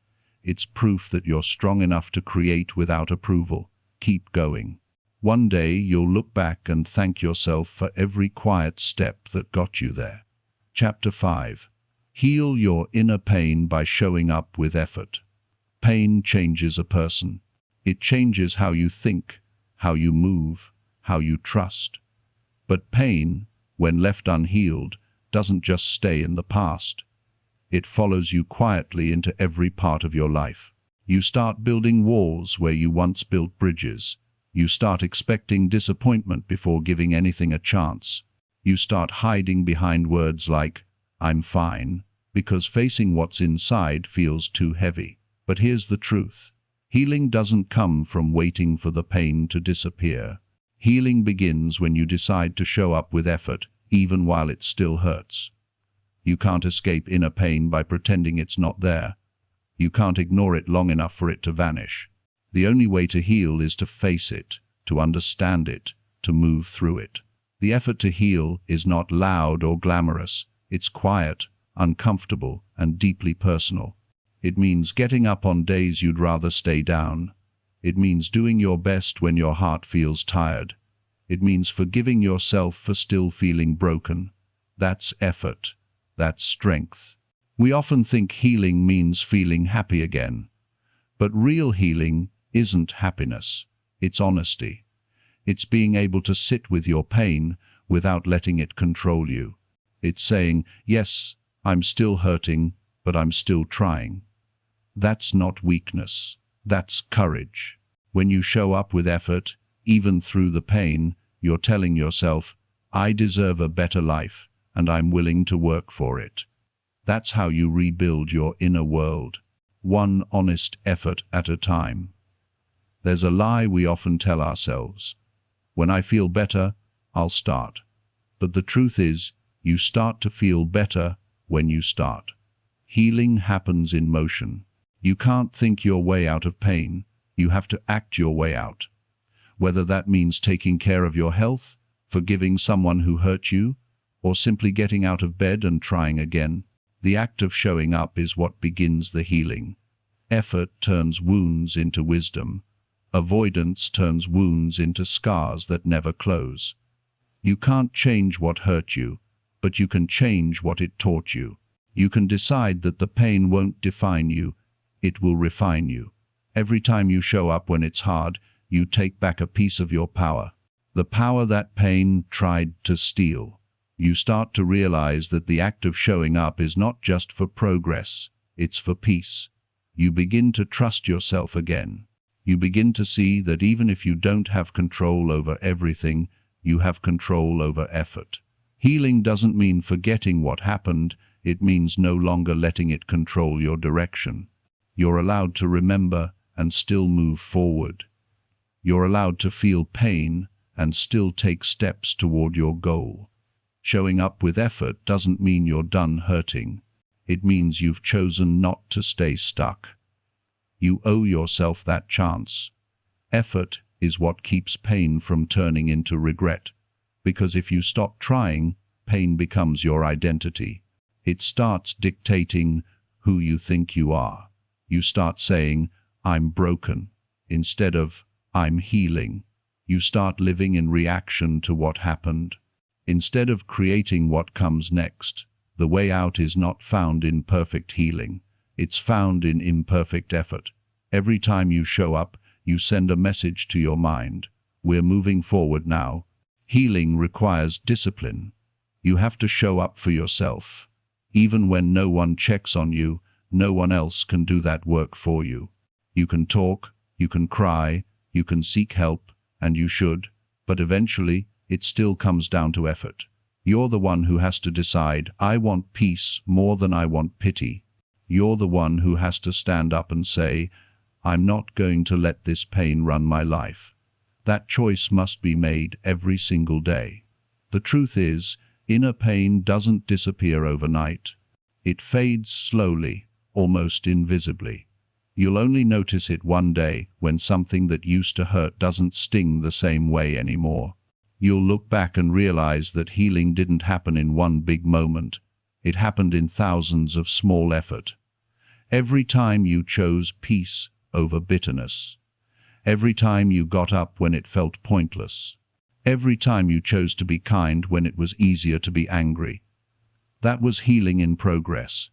It's proof that you're strong enough to create without approval. Keep going. One day you'll look back and thank yourself for every quiet step that got you there. Chapter 5. Heal your inner pain by showing up with effort. Pain changes a person. It changes how you think, how you move, how you trust. But pain, when left unhealed, doesn't just stay in the past. It follows you quietly into every part of your life. You start building walls where you once built bridges. You start expecting disappointment before giving anything a chance. You start hiding behind words like, "I'm fine," because facing what's inside feels too heavy. But here's the truth. Healing doesn't come from waiting for the pain to disappear. Healing begins when you decide to show up with effort, even while it still hurts. You can't escape inner pain by pretending it's not there. You can't ignore it long enough for it to vanish. The only way to heal is to face it, to understand it, to move through it. The effort to heal is not loud or glamorous. It's quiet, uncomfortable, and deeply personal. It means getting up on days you'd rather stay down. It means doing your best when your heart feels tired. It means forgiving yourself for still feeling broken. That's effort. That's strength. We often think healing means feeling happy again. But real healing isn't happiness. It's honesty. It's being able to sit with your pain without letting it control you. It's saying, yes, I'm still hurting, but I'm still trying. That's not weakness. That's courage. When you show up with effort, even through the pain, you're telling yourself, I deserve a better life, and I'm willing to work for it. That's how you rebuild your inner world, one honest effort at a time. There's a lie we often tell ourselves. When I feel better, I'll start. But the truth is, you start to feel better when you start. Healing happens in motion. You can't think your way out of pain. You have to act your way out. Whether that means taking care of your health, forgiving someone who hurt you, or simply getting out of bed and trying again, the act of showing up is what begins the healing. Effort turns wounds into wisdom. Avoidance turns wounds into scars that never close. You can't change what hurt you, but you can change what it taught you. You can decide that the pain won't define you. It will refine you. Every time you show up when it's hard, you take back a piece of your power. the power that pain tried to steal. You start to realize that the act of showing up is not just for progress, it's for peace. You begin to trust yourself again. You begin to see that even if you don't have control over everything, you have control over effort. Healing doesn't mean forgetting what happened, it means no longer letting it control your direction. You're allowed to remember and still move forward. You're allowed to feel pain and still take steps toward your goal. Showing up with effort doesn't mean you're done hurting. It means you've chosen not to stay stuck. You owe yourself that chance. Effort is what keeps pain from turning into regret. Because if you stop trying, pain becomes your identity. It starts dictating who you think you are. You start saying, "I'm broken," instead of, "I'm healing." You start living in reaction to what happened. Instead of creating what comes next, the way out is not found in perfect healing. It's found in imperfect effort. Every time you show up, you send a message to your mind. We're moving forward now. Healing requires discipline. You have to show up for yourself. Even when no one checks on you, no one else can do that work for you. You can talk, you can cry, you can seek help, and you should, but eventually it still comes down to effort. You're the one who has to decide, "I want peace more than I want pity." You're the one who has to stand up and say, "I'm not going to let this pain run my life." That choice must be made every single day. The truth is, inner pain doesn't disappear overnight. It fades slowly, almost invisibly. You'll only notice it one day when something that used to hurt doesn't sting the same way anymore. You'll look back and realize that healing didn't happen in one big moment. It happened in thousands of small effort. Every time you chose peace over bitterness. Every time you got up when it felt pointless. Every time you chose to be kind when it was easier to be angry. That was healing in progress.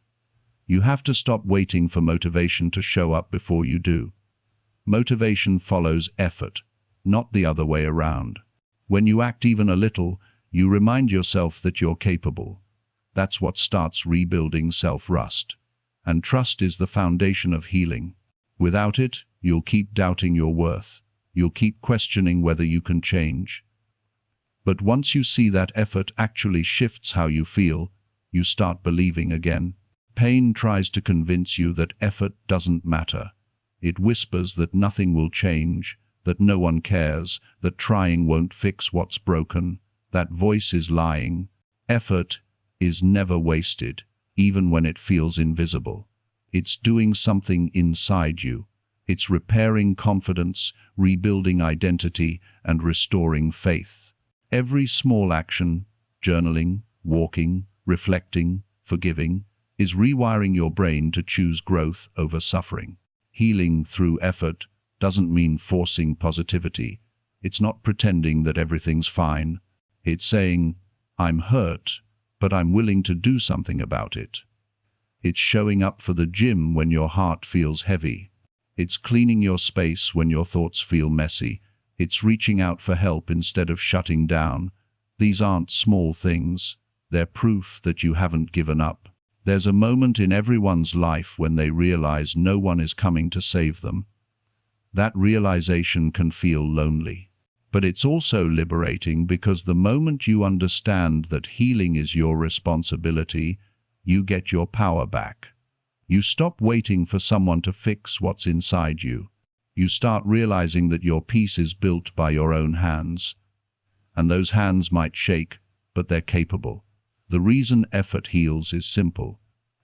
You have to stop waiting for motivation to show up before you do. Motivation follows effort, not the other way around. When you act even a little, you remind yourself that you're capable. That's what starts rebuilding self-trust. And trust is the foundation of healing. Without it, you'll keep doubting your worth. You'll keep questioning whether you can change. But once you see that effort actually shifts how you feel, you start believing again. Pain tries to convince you that effort doesn't matter. It whispers that nothing will change, that no one cares, that trying won't fix what's broken. That voice is lying. Effort is never wasted, even when it feels invisible. It's doing something inside you. It's repairing confidence, rebuilding identity, and restoring faith. Every small action, journaling, walking, reflecting, forgiving, is rewiring your brain to choose growth over suffering. Healing through effort doesn't mean forcing positivity. It's not pretending that everything's fine. It's saying, "I'm hurt, but I'm willing to do something about it." It's showing up for the gym when your heart feels heavy. It's cleaning your space when your thoughts feel messy. It's reaching out for help instead of shutting down. These aren't small things. They're proof that you haven't given up. There's a moment in everyone's life when they realize no one is coming to save them. That realization can feel lonely. But it's also liberating because the moment you understand that healing is your responsibility, you get your power back. You stop waiting for someone to fix what's inside you. You start realizing that your peace is built by your own hands. And those hands might shake, but they're capable. The reason effort heals is simple.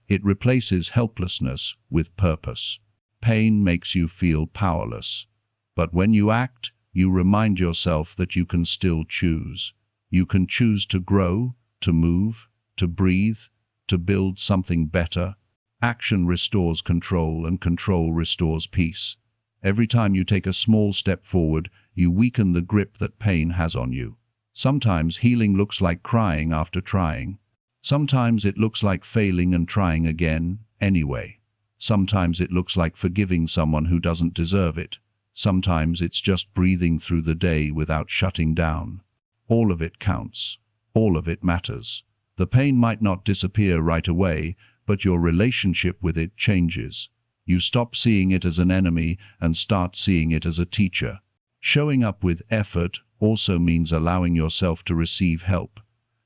It replaces helplessness with purpose. Pain makes you feel powerless. But when you act, you remind yourself that you can still choose. You can choose to grow, to move, to breathe, to build something better. Action restores control, and control restores peace. Every time you take a small step forward, you weaken the grip that pain has on you. Sometimes healing looks like crying after trying. Sometimes it looks like failing and trying again, anyway. Sometimes it looks like forgiving someone who doesn't deserve it. Sometimes it's just breathing through the day without shutting down. All of it counts. All of it matters. The pain might not disappear right away, but your relationship with it changes. You stop seeing it as an enemy and start seeing it as a teacher. Showing up with effort also means allowing yourself to receive help.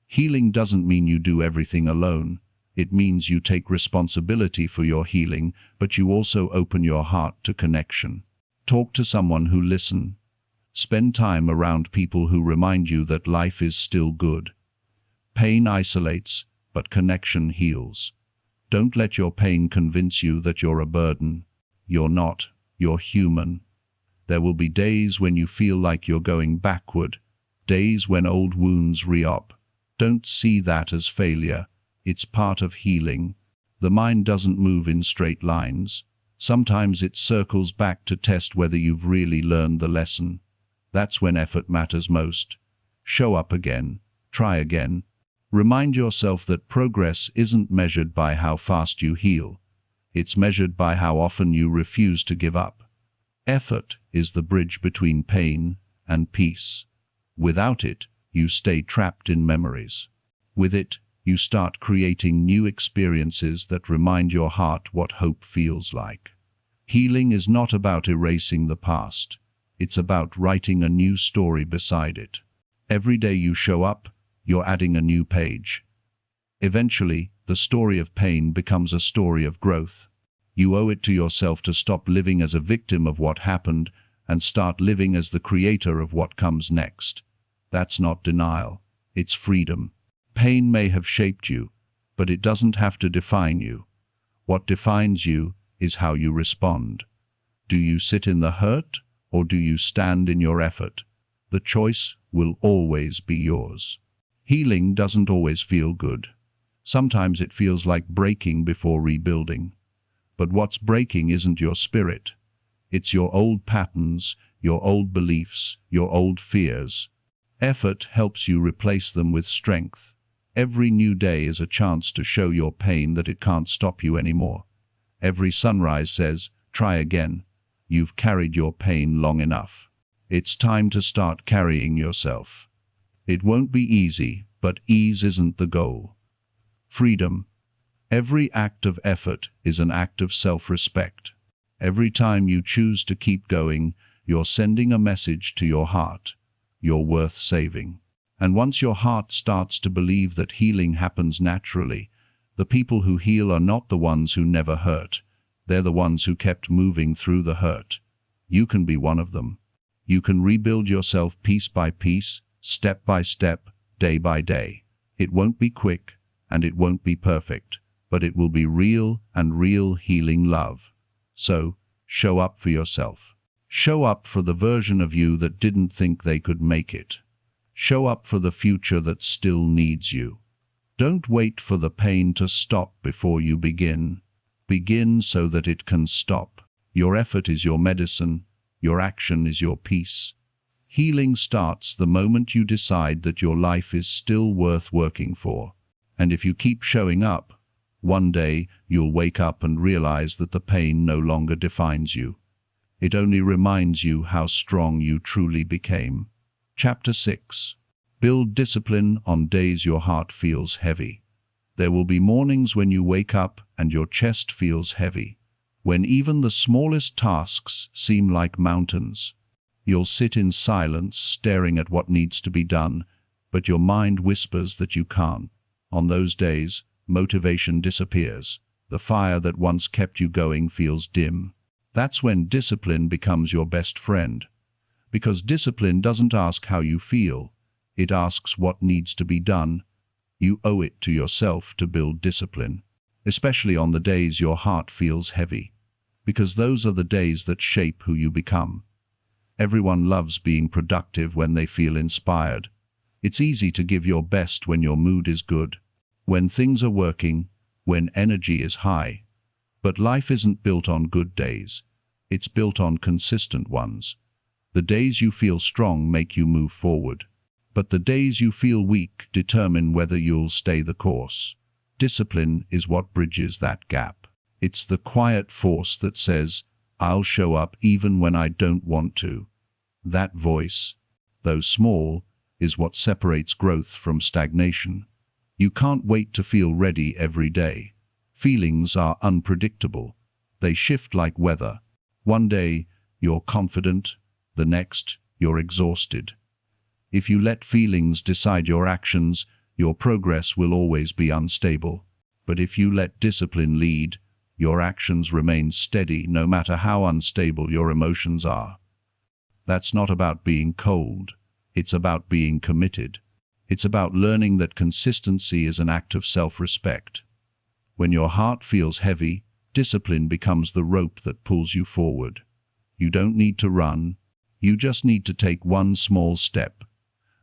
Healing doesn't mean you do everything alone. It means you take responsibility for your healing, but you also open your heart to connection. Talk to someone who listens. Spend time around people who remind you that life is still good. Pain isolates, but connection heals. Don't let your pain convince you that you're a burden. You're not. You're human. There will be days when you feel like you're going backward, days when old wounds re-op. Don't see that as failure. It's part of healing. The mind doesn't move in straight lines. Sometimes it circles back to test whether you've really learned the lesson. That's when effort matters most. Show up again. Try again. Remind yourself that progress isn't measured by how fast you heal. It's measured by how often you refuse to give up. Effort is the bridge between pain and peace. Without it, you stay trapped in memories. With it, you start creating new experiences that remind your heart what hope feels like. Healing is not about erasing the past. It's about writing a new story beside it. Every day you show up, you're adding a new page. Eventually, the story of pain becomes a story of growth. You owe it to yourself to stop living as a victim of what happened and start living as the creator of what comes next. That's not denial. It's freedom. Pain may have shaped you, but it doesn't have to define you. What defines you is how you respond. Do you sit in the hurt, or do you stand in your effort? The choice will always be yours. Healing doesn't always feel good. Sometimes it feels like breaking before rebuilding. But what's breaking isn't your spirit. It's your old patterns, your old beliefs, your old fears. Effort helps you replace them with strength. Every new day is a chance to show your pain that it can't stop you anymore. Every sunrise says, try again. You've carried your pain long enough. It's time to start carrying yourself. It won't be easy, but ease isn't the goal. Freedom. Every act of effort is an act of self-respect. Every time you choose to keep going, you're sending a message to your heart. You're worth saving. And once your heart starts to believe that healing happens naturally, the people who heal are not the ones who never hurt. They're the ones who kept moving through the hurt. You can be one of them. You can rebuild yourself piece by piece, step by step, day by day. It won't be quick, and it won't be perfect, but it will be real and real healing love. So, show up for yourself. Show up for the version of you that didn't think they could make it. Show up for the future that still needs you. Don't wait for the pain to stop before you begin. Begin so that it can stop. Your effort is your medicine. Your action is your peace. Healing starts the moment you decide that your life is still worth working for. And if you keep showing up, one day you'll wake up and realize that the pain no longer defines you. It only reminds you how strong you truly became. Chapter 6. Build discipline on days your heart feels heavy. There will be mornings when you wake up and your chest feels heavy, when even the smallest tasks seem like mountains. You'll sit in silence, staring at what needs to be done, but your mind whispers that you can't. On those days, motivation disappears. The fire that once kept you going feels dim. That's when discipline becomes your best friend. Because discipline doesn't ask how you feel. It asks what needs to be done. You owe it to yourself to build discipline, especially on the days your heart feels heavy, because those are the days that shape who you become. Everyone loves being productive when they feel inspired. It's easy to give your best when your mood is good, when things are working, when energy is high. But life isn't built on good days. It's built on consistent ones. The days you feel strong make you move forward. But the days you feel weak determine whether you'll stay the course. Discipline is what bridges that gap. It's the quiet force that says, I'll show up even when I don't want to. That voice, though small, is what separates growth from stagnation. You can't wait to feel ready every day. Feelings are unpredictable. They shift like weather. One day, you're confident. The next, you're exhausted. If you let feelings decide your actions, your progress will always be unstable. But if you let discipline lead, your actions remain steady no matter how unstable your emotions are. That's not about being cold. It's about being committed. It's about learning that consistency is an act of self-respect. When your heart feels heavy, discipline becomes the rope that pulls you forward. You don't need to run. You just need to take one small step.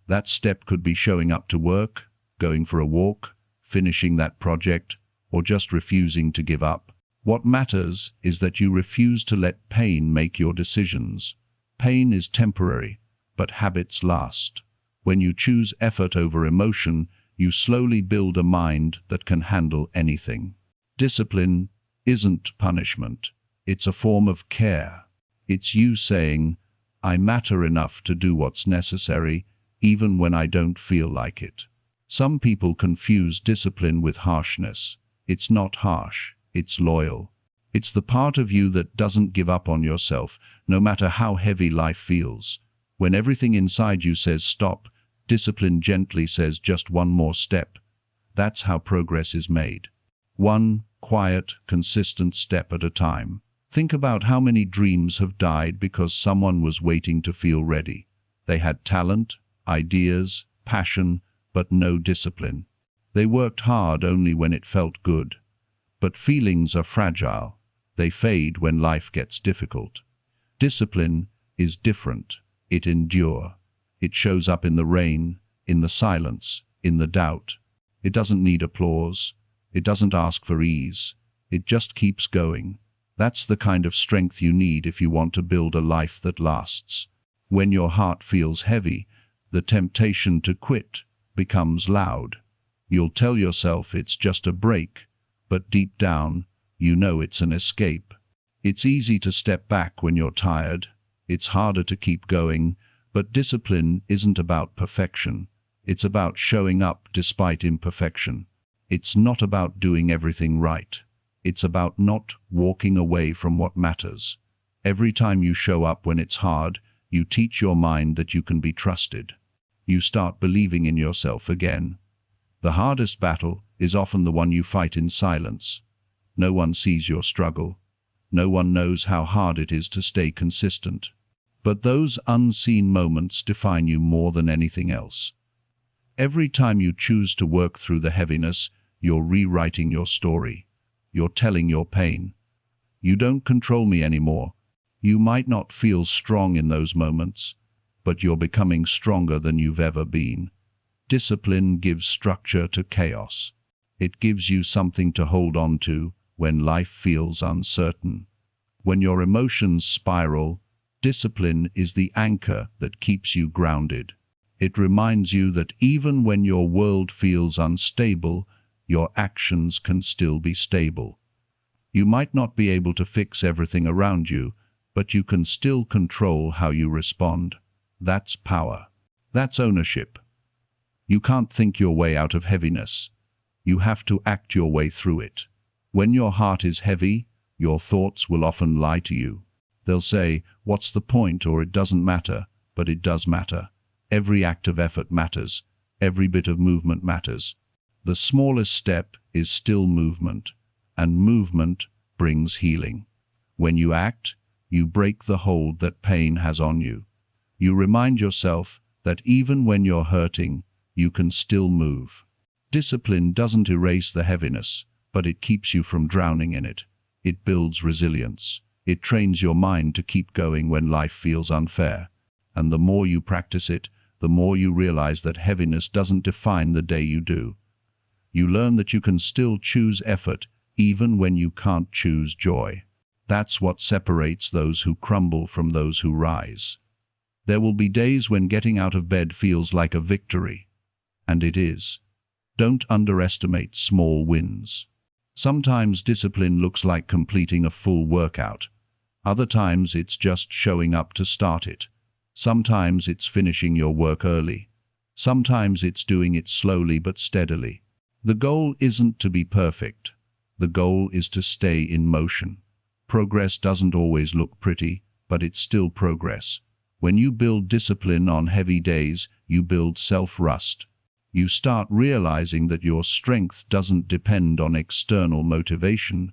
That step could be showing up to work, going for a walk, finishing that project, or just refusing to give up. What matters is that you refuse to let pain make your decisions. Pain is temporary, but habits last. When you choose effort over emotion, you slowly build a mind that can handle anything. Discipline isn't punishment. It's a form of care. It's you saying, I matter enough to do what's necessary, even when I don't feel like it. Some people confuse discipline with harshness. It's not harsh, it's loyal. It's the part of you that doesn't give up on yourself, no matter how heavy life feels. When everything inside you says stop, discipline gently says just one more step. That's how progress is made. One quiet, consistent step at a time. Think about how many dreams have died because someone was waiting to feel ready. They had talent, ideas, passion, but no discipline. They worked hard only when it felt good. But feelings are fragile. They fade when life gets difficult. Discipline is different. It endures. It shows up in the rain, in the silence, in the doubt. It doesn't need applause. It doesn't ask for ease. It just keeps going. That's the kind of strength you need if you want to build a life that lasts. When your heart feels heavy, the temptation to quit becomes loud. You'll tell yourself it's just a break, but deep down, you know it's an escape. It's easy to step back when you're tired. It's harder to keep going, but discipline isn't about perfection. It's about showing up despite imperfection. It's not about doing everything right. It's about not walking away from what matters. Every time you show up when it's hard, you teach your mind that you can be trusted. You start believing in yourself again. The hardest battle is often the one you fight in silence. No one sees your struggle. No one knows how hard it is to stay consistent. But those unseen moments define you more than anything else. Every time you choose to work through the heaviness, you're rewriting your story. You're telling your pain. You don't control me anymore. You might not feel strong in those moments, but you're becoming stronger than you've ever been. Discipline gives structure to chaos. It gives you something to hold on to when life feels uncertain. When your emotions spiral, discipline is the anchor that keeps you grounded. It reminds you that even when your world feels unstable, your actions can still be stable. You might not be able to fix everything around you, but you can still control how you respond. That's power. That's ownership. You can't think your way out of heaviness. You have to act your way through it. When your heart is heavy, your thoughts will often lie to you. They'll say, "What's the point?" or "It doesn't matter," but it does matter. Every act of effort matters. Every bit of movement matters. The smallest step is still movement, and movement brings healing. When you act, you break the hold that pain has on you. You remind yourself that even when you're hurting, you can still move. Discipline doesn't erase the heaviness, but it keeps you from drowning in it. It builds resilience. It trains your mind to keep going when life feels unfair. And the more you practice it, the more you realize that heaviness doesn't define the day you do. You learn that you can still choose effort even when you can't choose joy. That's what separates those who crumble from those who rise. There will be days when getting out of bed feels like a victory. And it is. Don't underestimate small wins. Sometimes discipline looks like completing a full workout. Other times it's just showing up to start it. Sometimes it's finishing your work early. Sometimes it's doing it slowly but steadily. The goal isn't to be perfect. The goal is to stay in motion. Progress doesn't always look pretty, but it's still progress. When you build discipline on heavy days, you build self-trust. You start realizing that your strength doesn't depend on external motivation.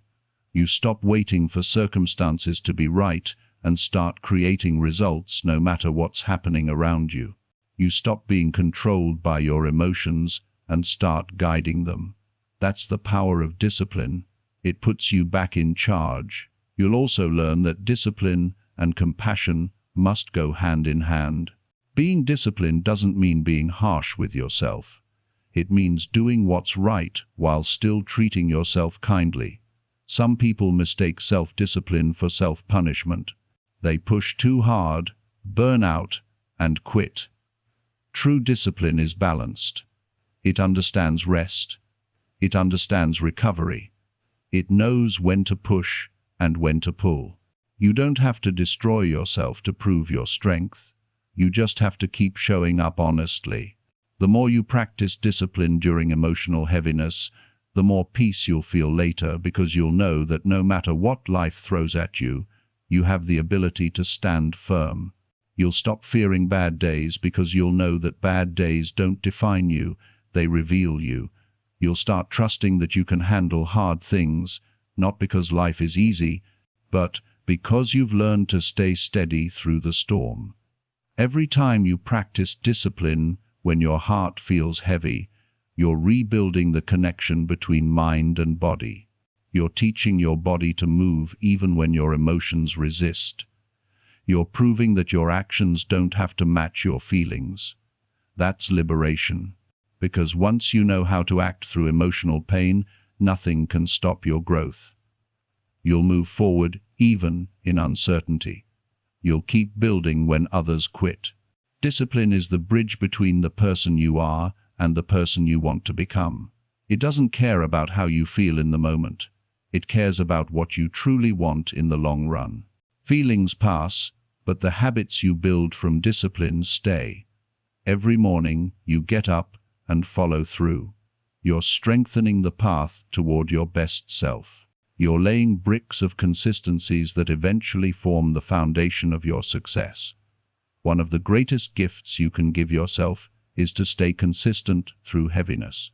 You stop waiting for circumstances to be right and start creating results no matter what's happening around you. You stop being controlled by your emotions and start guiding them. That's the power of discipline. It puts you back in charge. You'll also learn that discipline and compassion must go hand in hand. Being disciplined doesn't mean being harsh with yourself. It means doing what's right while still treating yourself kindly. Some people mistake self-discipline for self-punishment. They push too hard, burn out, and quit. True discipline is balanced. It understands rest. It understands recovery. It knows when to push and when to pull. You don't have to destroy yourself to prove your strength. You just have to keep showing up honestly. The more you practice discipline during emotional heaviness, the more peace you'll feel later, because you'll know that no matter what life throws at you, you have the ability to stand firm. You'll stop fearing bad days because you'll know that bad days don't define you, they reveal you. You'll start trusting that you can handle hard things, not because life is easy, but because you've learned to stay steady through the storm. Every time you practice discipline when your heart feels heavy, you're rebuilding the connection between mind and body. You're teaching your body to move even when your emotions resist. You're proving that your actions don't have to match your feelings. That's liberation. Because once you know how to act through emotional pain, nothing can stop your growth. You'll move forward even in uncertainty. You'll keep building when others quit. Discipline is the bridge between the person you are and the person you want to become. It doesn't care about how you feel in the moment. It cares about what you truly want in the long run. Feelings pass, but the habits you build from discipline stay. Every morning, you get up and follow through. You're strengthening the path toward your best self. You're laying bricks of consistencies that eventually form the foundation of your success. One of the greatest gifts you can give yourself is to stay consistent through heaviness.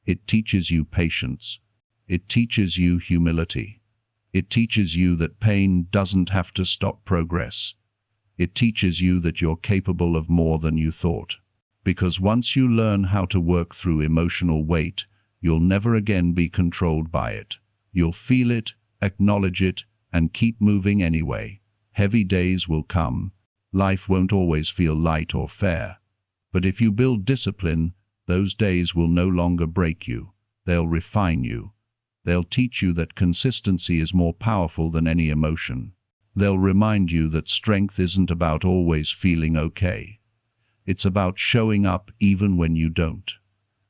It teaches you patience. It teaches you humility. It teaches you that pain doesn't have to stop progress. It teaches you that you're capable of more than you thought. Because once you learn how to work through emotional weight, you'll never again be controlled by it. You'll feel it, acknowledge it, and keep moving anyway. Heavy days will come. Life won't always feel light or fair. But if you build discipline, those days will no longer break you. They'll refine you. They'll teach you that consistency is more powerful than any emotion. They'll remind you that strength isn't about always feeling okay. It's about showing up even when you don't.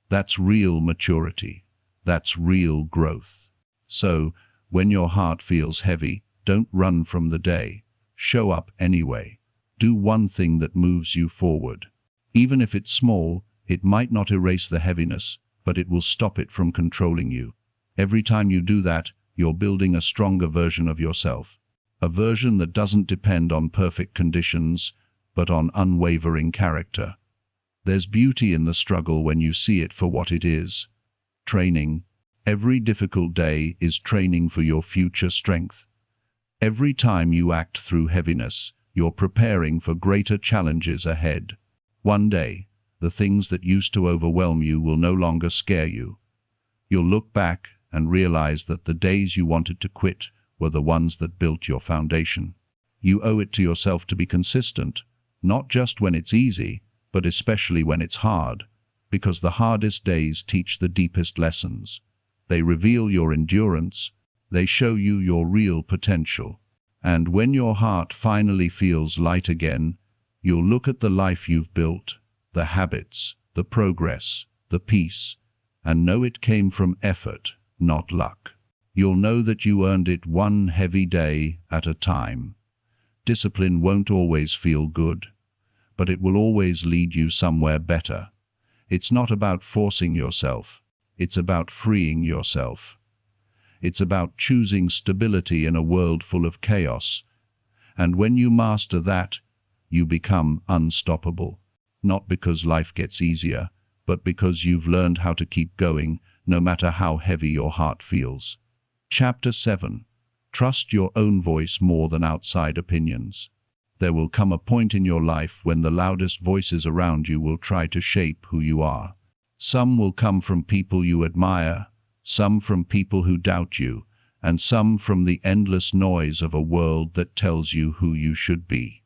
That's real maturity. That's real growth. So, when your heart feels heavy, don't run from the day. Show up anyway. Do one thing that moves you forward. Even if it's small, it might not erase the heaviness, but it will stop it from controlling you. Every time you do that, you're building a stronger version of yourself. A version that doesn't depend on perfect conditions, but on unwavering character. There's beauty in the struggle when you see it for what it is. Training. Every difficult day is training for your future strength. Every time you act through heaviness, you're preparing for greater challenges ahead. One day, the things that used to overwhelm you will no longer scare you. You'll look back and realize that the days you wanted to quit were the ones that built your foundation. You owe it to yourself to be consistent, not just when it's easy, but especially when it's hard, because the hardest days teach the deepest lessons. They reveal your endurance, they show you your real potential. And when your heart finally feels light again, you'll look at the life you've built, the habits, the progress, the peace, and know it came from effort, not luck. You'll know that you earned it one heavy day at a time. Discipline won't always feel good, but it will always lead you somewhere better. It's not about forcing yourself. It's about freeing yourself. It's about choosing stability in a world full of chaos. And when you master that, you become unstoppable. Not because life gets easier, but because you've learned how to keep going, no matter how heavy your heart feels. Chapter 7. Trust your own voice more than outside opinions. There will come a point in your life when the loudest voices around you will try to shape who you are. Some will come from people you admire, some from people who doubt you, and some from the endless noise of a world that tells you who you should be.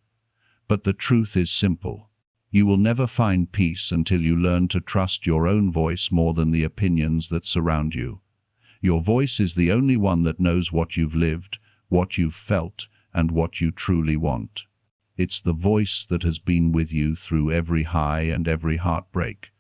But the truth is simple. You will never find peace until you learn to trust your own voice more than the opinions that surround you. Your voice is the only one that knows what you've lived, what you've felt, and what you truly want. It's the voice that has been with you through every high and every heartbreak.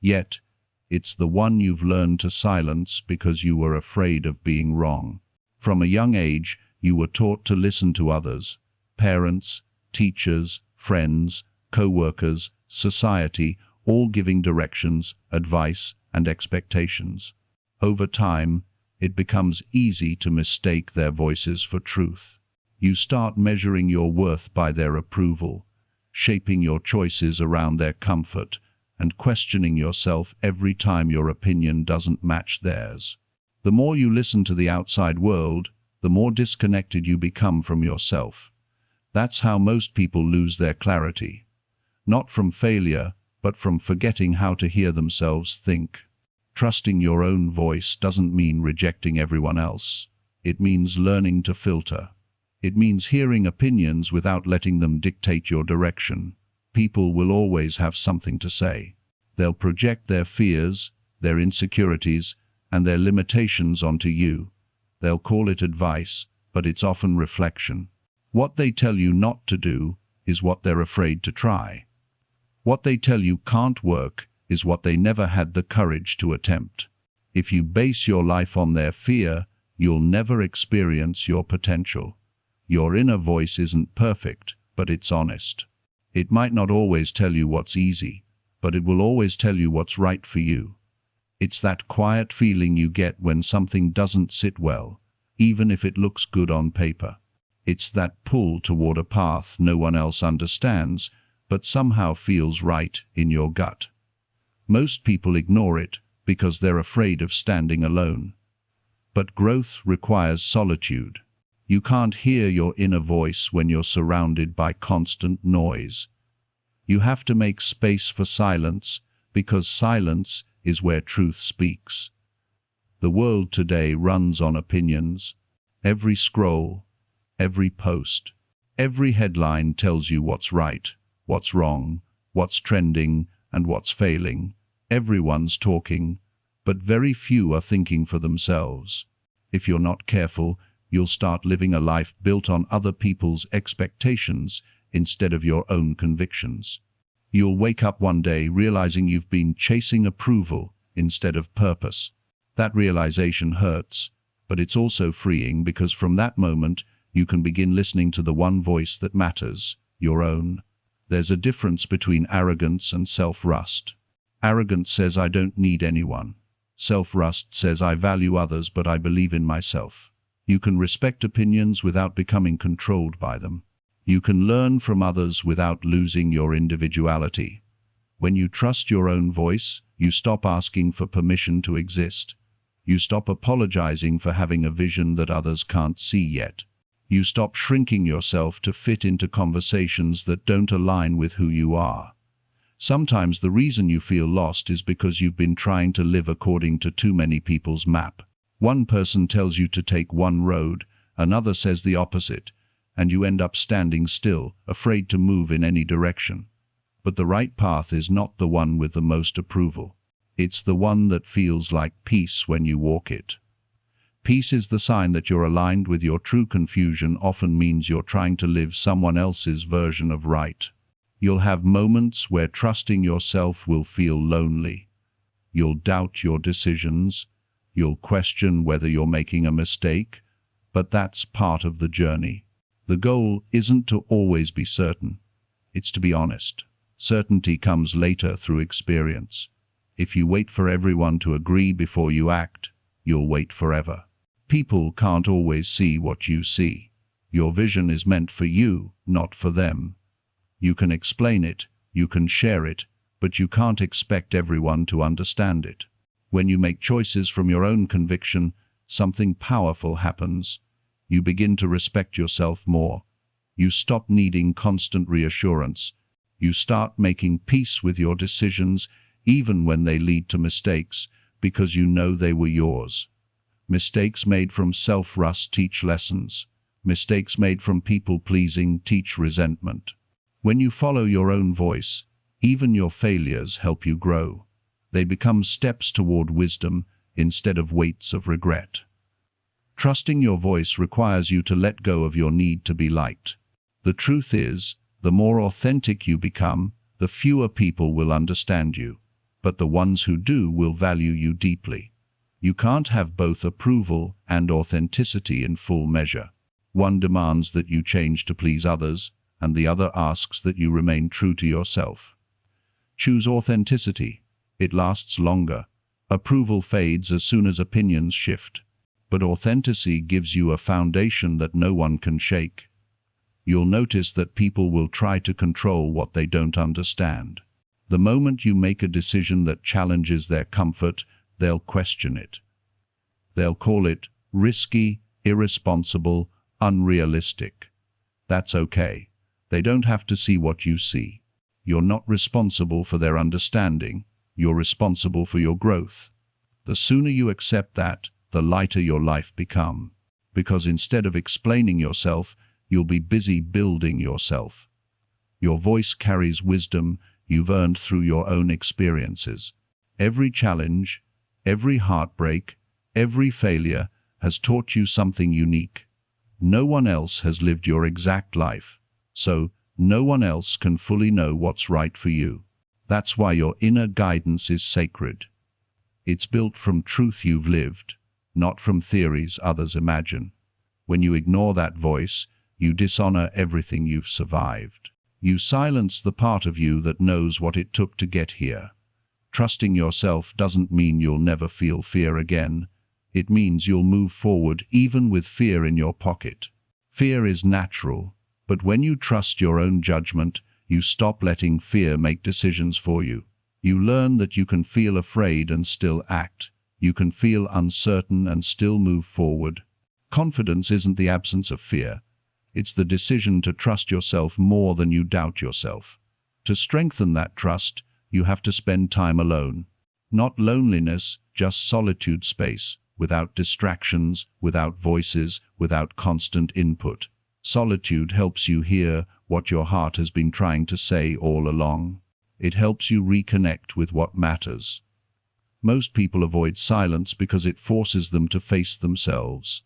Yet, it's the one you've learned to silence because you were afraid of being wrong. From a young age, you were taught to listen to others, parents, teachers, friends, co-workers, society, all giving directions, advice, and expectations. Over time, it becomes easy to mistake their voices for truth. You start measuring your worth by their approval, shaping your choices around their comfort, and questioning yourself every time your opinion doesn't match theirs. The more you listen to the outside world, the more disconnected you become from yourself. That's how most people lose their clarity. Not from failure, but from forgetting how to hear themselves think. Trusting your own voice doesn't mean rejecting everyone else. It means learning to filter. It means hearing opinions without letting them dictate your direction. People will always have something to say. They'll project their fears, their insecurities, and their limitations onto you. They'll call it advice, but it's often reflection. What they tell you not to do is what they're afraid to try. What they tell you can't work is what they never had the courage to attempt. If you base your life on their fear, you'll never experience your potential. Your inner voice isn't perfect, but it's honest. It might not always tell you what's easy, but it will always tell you what's right for you. It's that quiet feeling you get when something doesn't sit well, even if it looks good on paper. It's that pull toward a path no one else understands, but somehow feels right in your gut. Most people ignore it because they're afraid of standing alone. But growth requires solitude. You can't hear your inner voice when you're surrounded by constant noise. You have to make space for silence, because silence is where truth speaks. The world today runs on opinions. Every scroll, every post, every headline tells you what's right, what's wrong, what's trending, and what's failing. Everyone's talking, but very few are thinking for themselves. If you're not careful, you'll start living a life built on other people's expectations instead of your own convictions. You'll wake up one day realizing you've been chasing approval instead of purpose. That realization hurts, but it's also freeing because from that moment you can begin listening to the one voice that matters, your own. There's a difference between arrogance and self-rust. Arrogance says I don't need anyone. Self-rust says I value others but I believe in myself. You can respect opinions without becoming controlled by them. You can learn from others without losing your individuality. When you trust your own voice, you stop asking for permission to exist. You stop apologizing for having a vision that others can't see yet. You stop shrinking yourself to fit into conversations that don't align with who you are. Sometimes the reason you feel lost is because you've been trying to live according to too many people's map. One person tells you to take one road, another says the opposite, and you end up standing still, afraid to move in any direction. But the right path is not the one with the most approval. It's the one that feels like peace when you walk it. Peace is the sign that you're aligned with your true. Confusion often means you're trying to live someone else's version of right. You'll have moments where trusting yourself will feel lonely. You'll doubt your decisions, You'll question whether you're making a mistake, but that's part of the journey. The goal isn't to always be certain. It's to be honest. Certainty comes later through experience. If you wait for everyone to agree before you act, you'll wait forever. People can't always see what you see. Your vision is meant for you, not for them. You can explain it, you can share it, but you can't expect everyone to understand it. When you make choices from your own conviction, something powerful happens. You begin to respect yourself more. You stop needing constant reassurance. You start making peace with your decisions, even when they lead to mistakes, because you know they were yours. Mistakes made from self-rust teach lessons. Mistakes made from people-pleasing teach resentment. When you follow your own voice, even your failures help you grow. They become steps toward wisdom instead of weights of regret. Trusting your voice requires you to let go of your need to be liked. The truth is, the more authentic you become, the fewer people will understand you, but the ones who do will value you deeply. You can't have both approval and authenticity in full measure. One demands that you change to please others, and the other asks that you remain true to yourself. Choose authenticity. It lasts longer. Approval fades as soon as opinions shift. But authenticity gives you a foundation that no one can shake. You'll notice that people will try to control what they don't understand. The moment you make a decision that challenges their comfort, they'll question it. They'll call it risky, irresponsible, unrealistic. That's okay. They don't have to see what you see. You're not responsible for their understanding. You're responsible for your growth. The sooner you accept that, the lighter your life becomes. Because instead of explaining yourself, you'll be busy building yourself. Your voice carries wisdom you've earned through your own experiences. Every challenge, every heartbreak, every failure has taught you something unique. No one else has lived your exact life, so no one else can fully know what's right for you. That's why your inner guidance is sacred. It's built from truth you've lived, not from theories others imagine. When you ignore that voice, you dishonor everything you've survived. You silence the part of you that knows what it took to get here. Trusting yourself doesn't mean you'll never feel fear again. It means you'll move forward even with fear in your pocket. Fear is natural, but when you trust your own judgment, you stop letting fear make decisions for you. You learn that you can feel afraid and still act. You can feel uncertain and still move forward. Confidence isn't the absence of fear. It's the decision to trust yourself more than you doubt yourself. To strengthen that trust, you have to spend time alone. Not loneliness, just solitude space, without distractions, without voices, without constant input. Solitude helps you hear what your heart has been trying to say all along. It helps you reconnect with what matters. Most people avoid silence because it forces them to face themselves.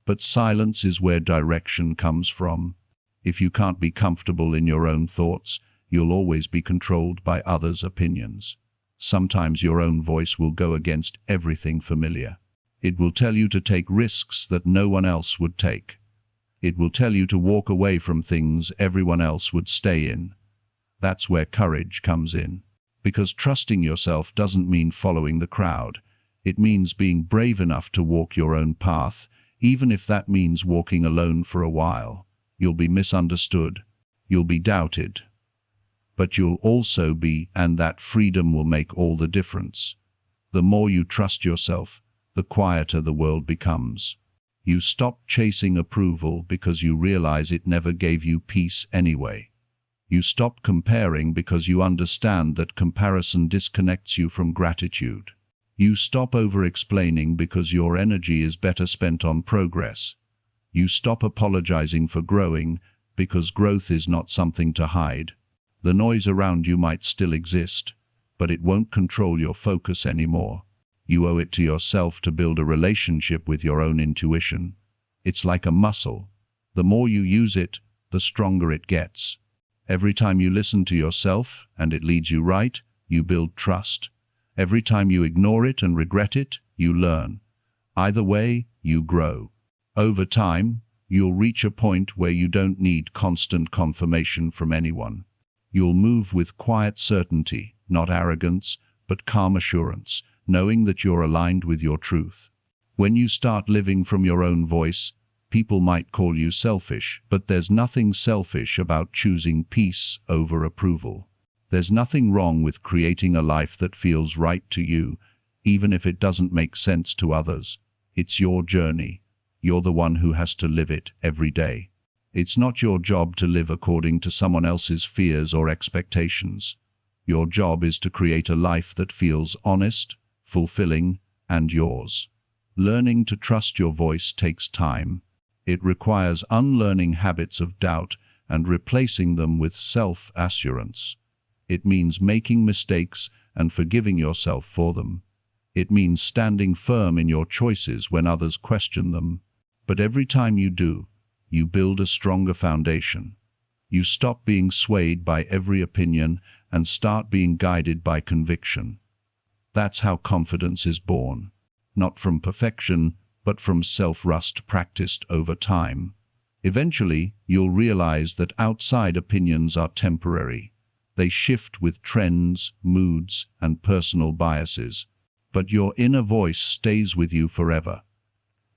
But silence is where direction comes from. If you can't be comfortable in your own thoughts, you'll always be controlled by others' opinions. Sometimes your own voice will go against everything familiar. It will tell you to take risks that no one else would take. It will tell you to walk away from things everyone else would stay in. That's where courage comes in. Because trusting yourself doesn't mean following the crowd. It means being brave enough to walk your own path, even if that means walking alone for a while. You'll be misunderstood. You'll be doubted. But you'll also be, and that freedom will make all the difference. The more you trust yourself, the quieter the world becomes. You stop chasing approval because you realize it never gave you peace anyway. You stop comparing because you understand that comparison disconnects you from gratitude. You stop over-explaining because your energy is better spent on progress. You stop apologizing for growing because growth is not something to hide. The noise around you might still exist, but it won't control your focus anymore. You owe it to yourself to build a relationship with your own intuition. It's like a muscle. The more you use it, the stronger it gets. Every time you listen to yourself and it leads you right, you build trust. Every time you ignore it and regret it, you learn. Either way, you grow. Over time, you'll reach a point where you don't need constant confirmation from anyone. You'll move with quiet certainty, not arrogance, but calm assurance, knowing that you're aligned with your truth. When you start living from your own voice, people might call you selfish, but there's nothing selfish about choosing peace over approval. There's nothing wrong with creating a life that feels right to you, even if it doesn't make sense to others. It's your journey. You're the one who has to live it every day. It's not your job to live according to someone else's fears or expectations. Your job is to create a life that feels honest, fulfilling, and yours. Learning to trust your voice takes time. It requires unlearning habits of doubt and replacing them with self-assurance. It means making mistakes and forgiving yourself for them. It means standing firm in your choices when others question them. But every time you do, you build a stronger foundation. You stop being swayed by every opinion and start being guided by conviction. That's how confidence is born. Not from perfection, but from self-trust practiced over time. Eventually, you'll realize that outside opinions are temporary. They shift with trends, moods, and personal biases. But your inner voice stays with you forever.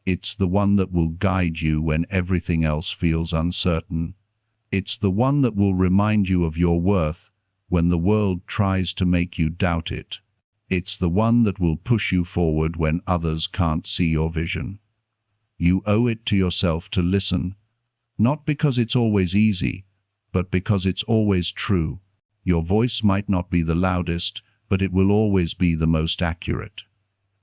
It's the one that will guide you when everything else feels uncertain. It's the one that will remind you of your worth when the world tries to make you doubt it. It's the one that will push you forward when others can't see your vision. You owe it to yourself to listen, not because it's always easy, but because it's always true. Your voice might not be the loudest, but it will always be the most accurate.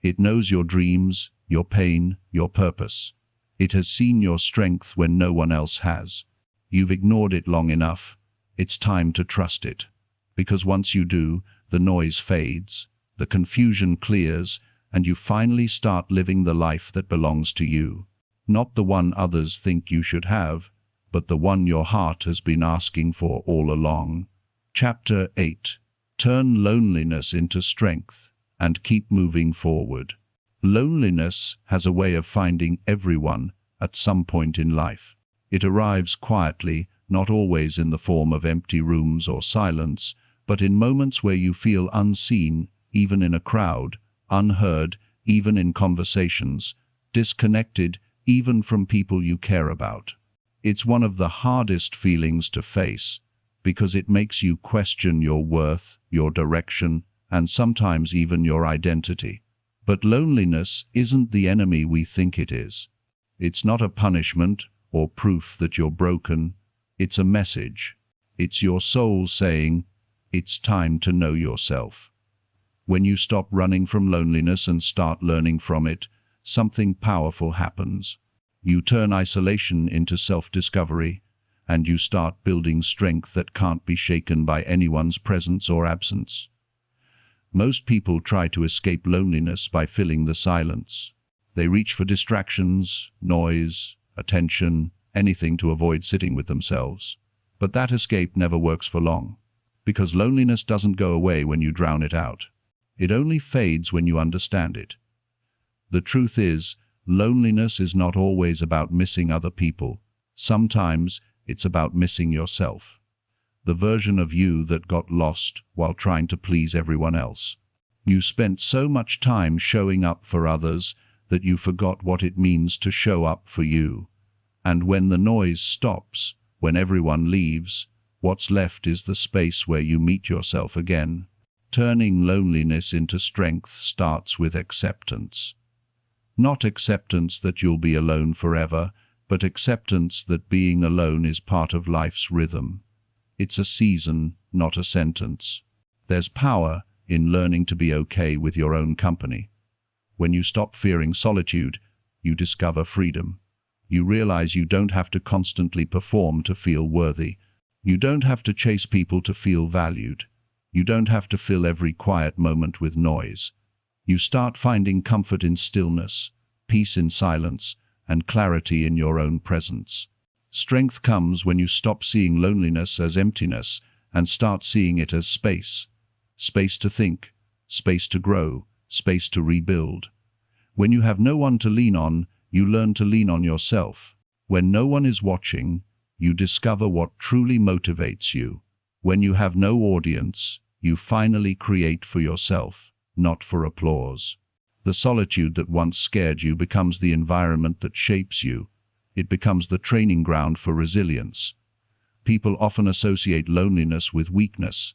It knows your dreams, your pain, your purpose. It has seen your strength when no one else has. You've ignored it long enough. It's time to trust it. Because once you do, the noise fades, the confusion clears, and you finally start living the life that belongs to you. Not the one others think you should have, but the one your heart has been asking for all along. Chapter 8. Turn loneliness into strength and keep moving forward. Loneliness has a way of finding everyone at some point in life. It arrives quietly, not always in the form of empty rooms or silence, but in moments where you feel unseen, even in a crowd, unheard, even in conversations, disconnected, even from people you care about. It's one of the hardest feelings to face, because it makes you question your worth, your direction, and sometimes even your identity. But loneliness isn't the enemy we think it is. It's not a punishment or proof that you're broken. It's a message. It's your soul saying, it's time to know yourself. When you stop running from loneliness and start learning from it, something powerful happens. You turn isolation into self-discovery, and you start building strength that can't be shaken by anyone's presence or absence. Most people try to escape loneliness by filling the silence. They reach for distractions, noise, attention, anything to avoid sitting with themselves. But that escape never works for long, because loneliness doesn't go away when you drown it out. It only fades when you understand it. The truth is, loneliness is not always about missing other people. Sometimes it's about missing yourself. The version of you that got lost while trying to please everyone else. You spent so much time showing up for others that you forgot what it means to show up for you. And when the noise stops, when everyone leaves, what's left is the space where you meet yourself again. Turning loneliness into strength starts with acceptance. Not acceptance that you'll be alone forever, but acceptance that being alone is part of life's rhythm. It's a season, not a sentence. There's power in learning to be okay with your own company. When you stop fearing solitude, you discover freedom. You realize you don't have to constantly perform to feel worthy. You don't have to chase people to feel valued. You don't have to fill every quiet moment with noise. You start finding comfort in stillness, peace in silence, and clarity in your own presence. Strength comes when you stop seeing loneliness as emptiness and start seeing it as space. Space to think, space to grow, space to rebuild. When you have no one to lean on, you learn to lean on yourself. When no one is watching, you discover what truly motivates you. When you have no audience, you finally create for yourself, not for applause. The solitude that once scared you becomes the environment that shapes you. It becomes the training ground for resilience. People often associate loneliness with weakness,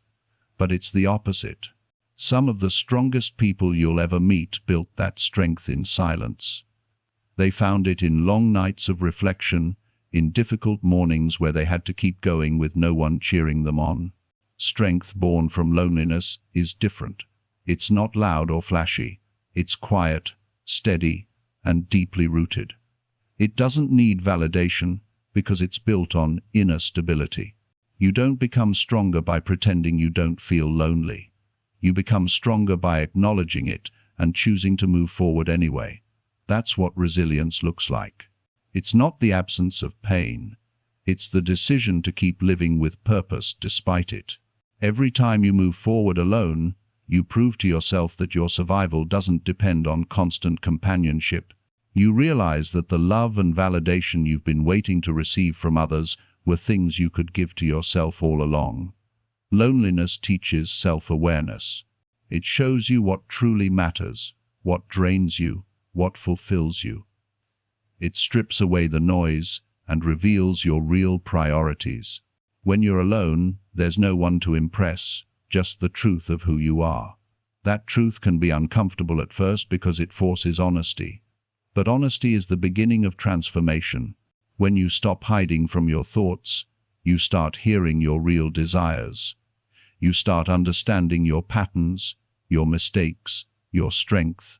but it's the opposite. Some of the strongest people you'll ever meet built that strength in silence. They found it in long nights of reflection, in difficult mornings where they had to keep going with no one cheering them on. Strength born from loneliness is different. It's not loud or flashy. It's quiet, steady, and deeply rooted. It doesn't need validation because it's built on inner stability. You don't become stronger by pretending you don't feel lonely. You become stronger by acknowledging it and choosing to move forward anyway. That's what resilience looks like. It's not the absence of pain. It's the decision to keep living with purpose despite it. Every time you move forward alone, you prove to yourself that your survival doesn't depend on constant companionship. You realize that the love and validation you've been waiting to receive from others were things you could give to yourself all along. Loneliness teaches self-awareness. It shows you what truly matters, what drains you, what fulfills you. It strips away the noise and reveals your real priorities. When you're alone, there's no one to impress, just the truth of who you are. That truth can be uncomfortable at first because it forces honesty. But honesty is the beginning of transformation. When you stop hiding from your thoughts, you start hearing your real desires. You start understanding your patterns, your mistakes, your strength.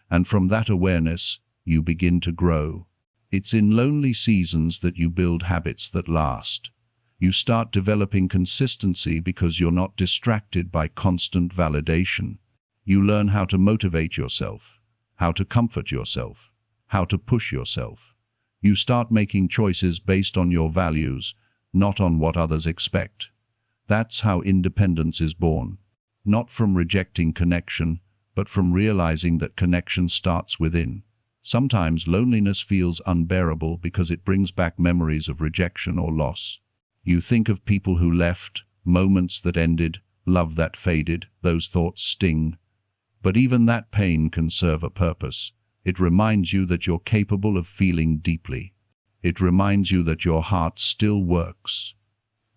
And from that awareness, you begin to grow. It's in lonely seasons that you build habits that last. You start developing consistency because you're not distracted by constant validation. You learn how to motivate yourself, how to comfort yourself, how to push yourself. You start making choices based on your values, not on what others expect. That's how independence is born. Not from rejecting connection, but from realizing that connection starts within. Sometimes loneliness feels unbearable because it brings back memories of rejection or loss. You think of people who left, moments that ended, love that faded, those thoughts sting. But even that pain can serve a purpose. It reminds you that you're capable of feeling deeply. It reminds you that your heart still works.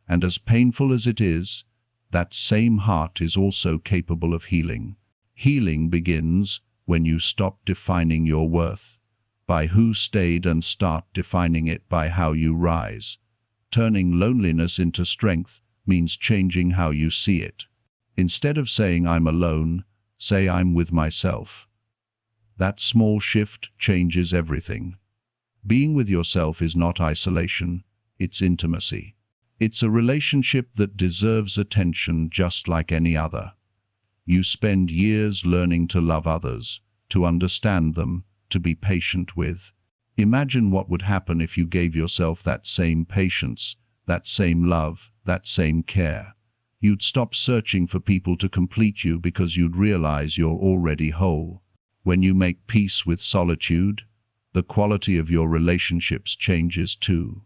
And as painful as it is, that same heart is also capable of healing. Healing begins when you stop defining your worth by who stayed and start defining it by how you rise. Turning loneliness into strength means changing how you see it. Instead of saying I'm alone, say I'm with myself. That small shift changes everything. Being with yourself is not isolation, it's intimacy. It's a relationship that deserves attention just like any other. You spend years learning to love others, to understand them, to be patient with. Imagine what would happen if you gave yourself that same patience, that same love, that same care. You'd stop searching for people to complete you because you'd realize you're already whole. When you make peace with solitude, the quality of your relationships changes too.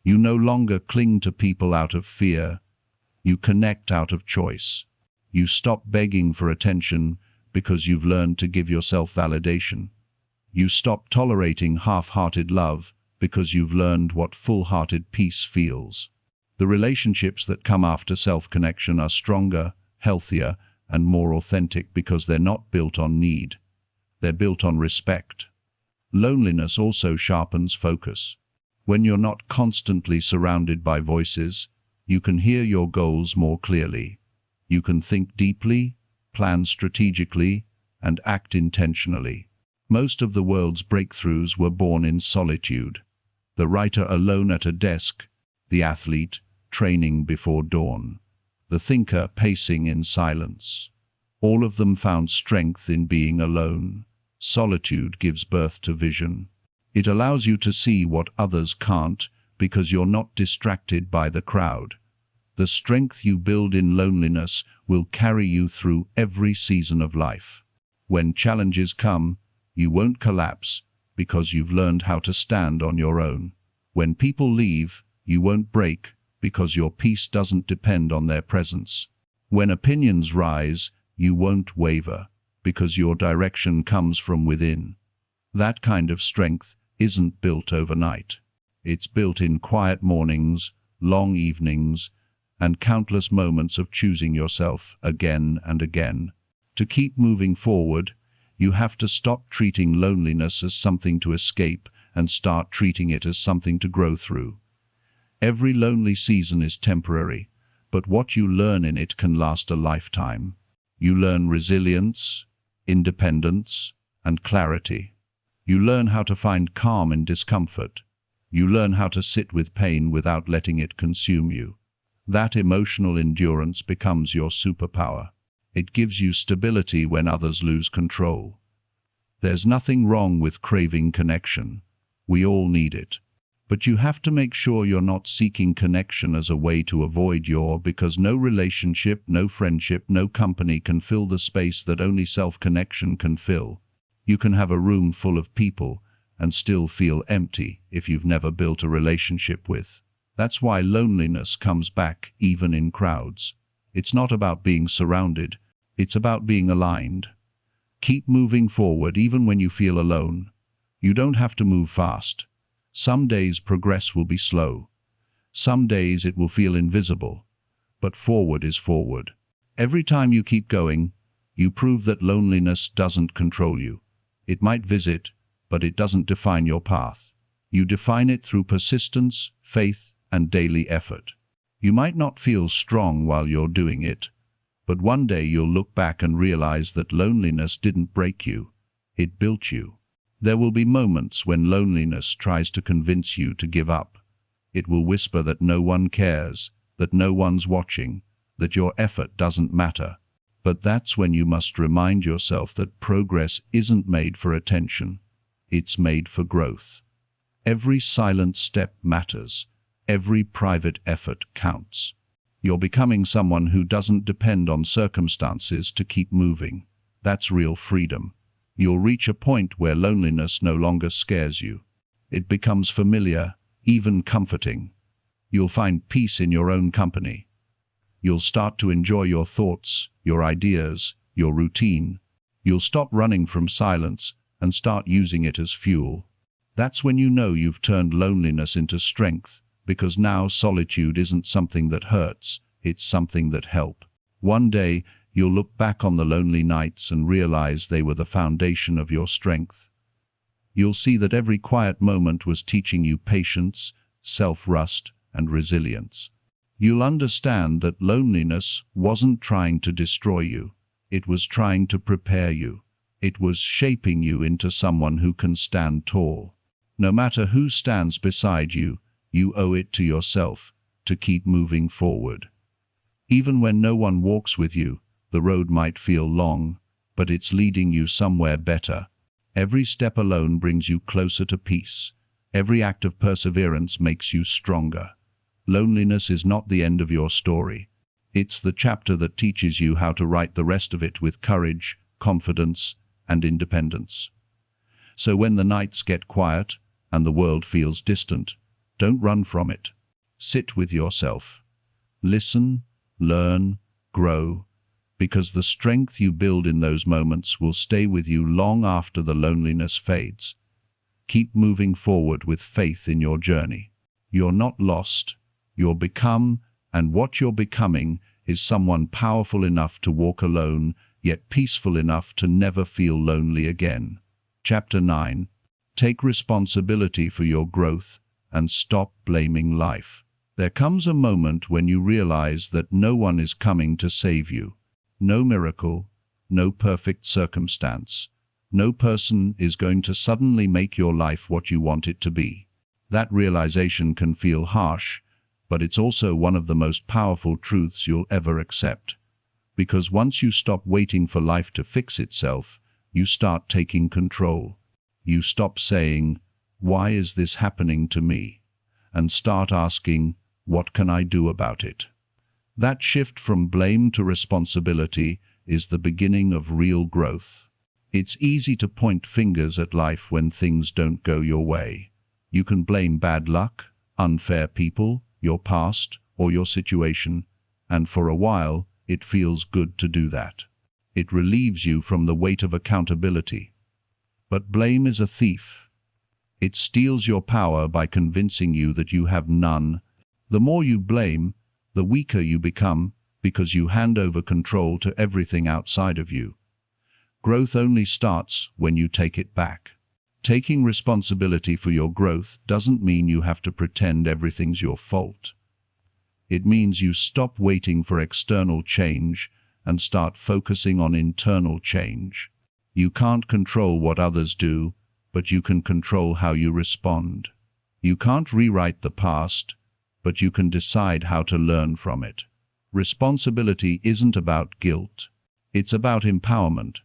You no longer cling to people out of fear. You connect out of choice. You stop begging for attention because you've learned to give yourself validation. You stop tolerating half-hearted love because you've learned what full-hearted peace feels. The relationships that come after self-connection are stronger, healthier, and more authentic because they're not built on need. They're built on respect. Loneliness also sharpens focus. When you're not constantly surrounded by voices, you can hear your goals more clearly. You can think deeply, plan strategically, and act intentionally. Most of the world's breakthroughs were born in solitude. The writer alone at a desk, the athlete training before dawn, the thinker pacing in silence. All of them found strength in being alone. Solitude gives birth to vision. It allows you to see what others can't because you're not distracted by the crowd. The strength you build in loneliness will carry you through every season of life. When challenges come, You won't collapse because you've learned how to stand on your own. When people leave, you won't break because your peace doesn't depend on their presence. When opinions rise, you won't waver because your direction comes from within. That kind of strength isn't built overnight. It's built in quiet mornings, long evenings, and countless moments of choosing yourself again and again. To keep moving forward, you have to stop treating loneliness as something to escape and start treating it as something to grow through. Every lonely season is temporary, but what you learn in it can last a lifetime. You learn resilience, independence, and clarity. You learn how to find calm in discomfort. You learn how to sit with pain without letting it consume you. That emotional endurance becomes your superpower. It gives you stability when others lose control. There's nothing wrong with craving connection. We all need it. But you have to make sure you're not seeking connection as a way to avoid because no relationship, no friendship, no company can fill the space that only self-connection can fill. You can have a room full of people and still feel empty if you've never built a relationship with. That's why loneliness comes back even in crowds. It's not about being surrounded, it's about being aligned. Keep moving forward even when you feel alone. You don't have to move fast. Some days progress will be slow. Some days it will feel invisible. But forward is forward. Every time you keep going, you prove that loneliness doesn't control you. It might visit, but it doesn't define your path. You define it through persistence, faith, and daily effort. You might not feel strong while you're doing it, but one day you'll look back and realize that loneliness didn't break you. It built you. There will be moments when loneliness tries to convince you to give up. It will whisper that no one cares, that no one's watching, that your effort doesn't matter. But that's when you must remind yourself that progress isn't made for attention. It's made for growth. Every silent step matters. Every private effort counts. You're becoming someone who doesn't depend on circumstances to keep moving. That's real freedom. You'll reach a point where loneliness no longer scares you. It becomes familiar, even comforting. You'll find peace in your own company. You'll start to enjoy your thoughts, your ideas, your routine. You'll stop running from silence and start using it as fuel. That's when you know you've turned loneliness into strength, because now solitude isn't something that hurts, it's something that helps. One day, you'll look back on the lonely nights and realize they were the foundation of your strength. You'll see that every quiet moment was teaching you patience, self-trust, and resilience. You'll understand that loneliness wasn't trying to destroy you. It was trying to prepare you. It was shaping you into someone who can stand tall. No matter who stands beside you, you owe it to yourself to keep moving forward. Even when no one walks with you, the road might feel long, but it's leading you somewhere better. Every step alone brings you closer to peace. Every act of perseverance makes you stronger. Loneliness is not the end of your story. It's the chapter that teaches you how to write the rest of it with courage, confidence, and independence. So when the nights get quiet and the world feels distant, don't run from it. Sit with yourself. Listen, learn, grow, because the strength you build in those moments will stay with you long after the loneliness fades. Keep moving forward with faith in your journey. You're not lost. You're become, and what you're becoming is someone powerful enough to walk alone, yet peaceful enough to never feel lonely again. Chapter 9. Take responsibility for your growth and stop blaming life. There comes a moment when you realize that no one is coming to save you. No miracle, no perfect circumstance. No person is going to suddenly make your life what you want it to be. That realization can feel harsh, but it's also one of the most powerful truths you'll ever accept. Because once you stop waiting for life to fix itself, you start taking control. You stop saying, "Why is this happening to me?" and start asking, "What can I do about it?" That shift from blame to responsibility is the beginning of real growth. It's easy to point fingers at life when things don't go your way. You can blame bad luck, unfair people, your past, or your situation, and for a while, it feels good to do that. It relieves you from the weight of accountability. But blame is a thief. It steals your power by convincing you that you have none. The more you blame, the weaker you become, because you hand over control to everything outside of you. Growth only starts when you take it back. Taking responsibility for your growth doesn't mean you have to pretend everything's your fault. It means you stop waiting for external change and start focusing on internal change. You can't control what others do, but you can control how you respond. You can't rewrite the past, but you can decide how to learn from it. Responsibility isn't about guilt. It's about empowerment.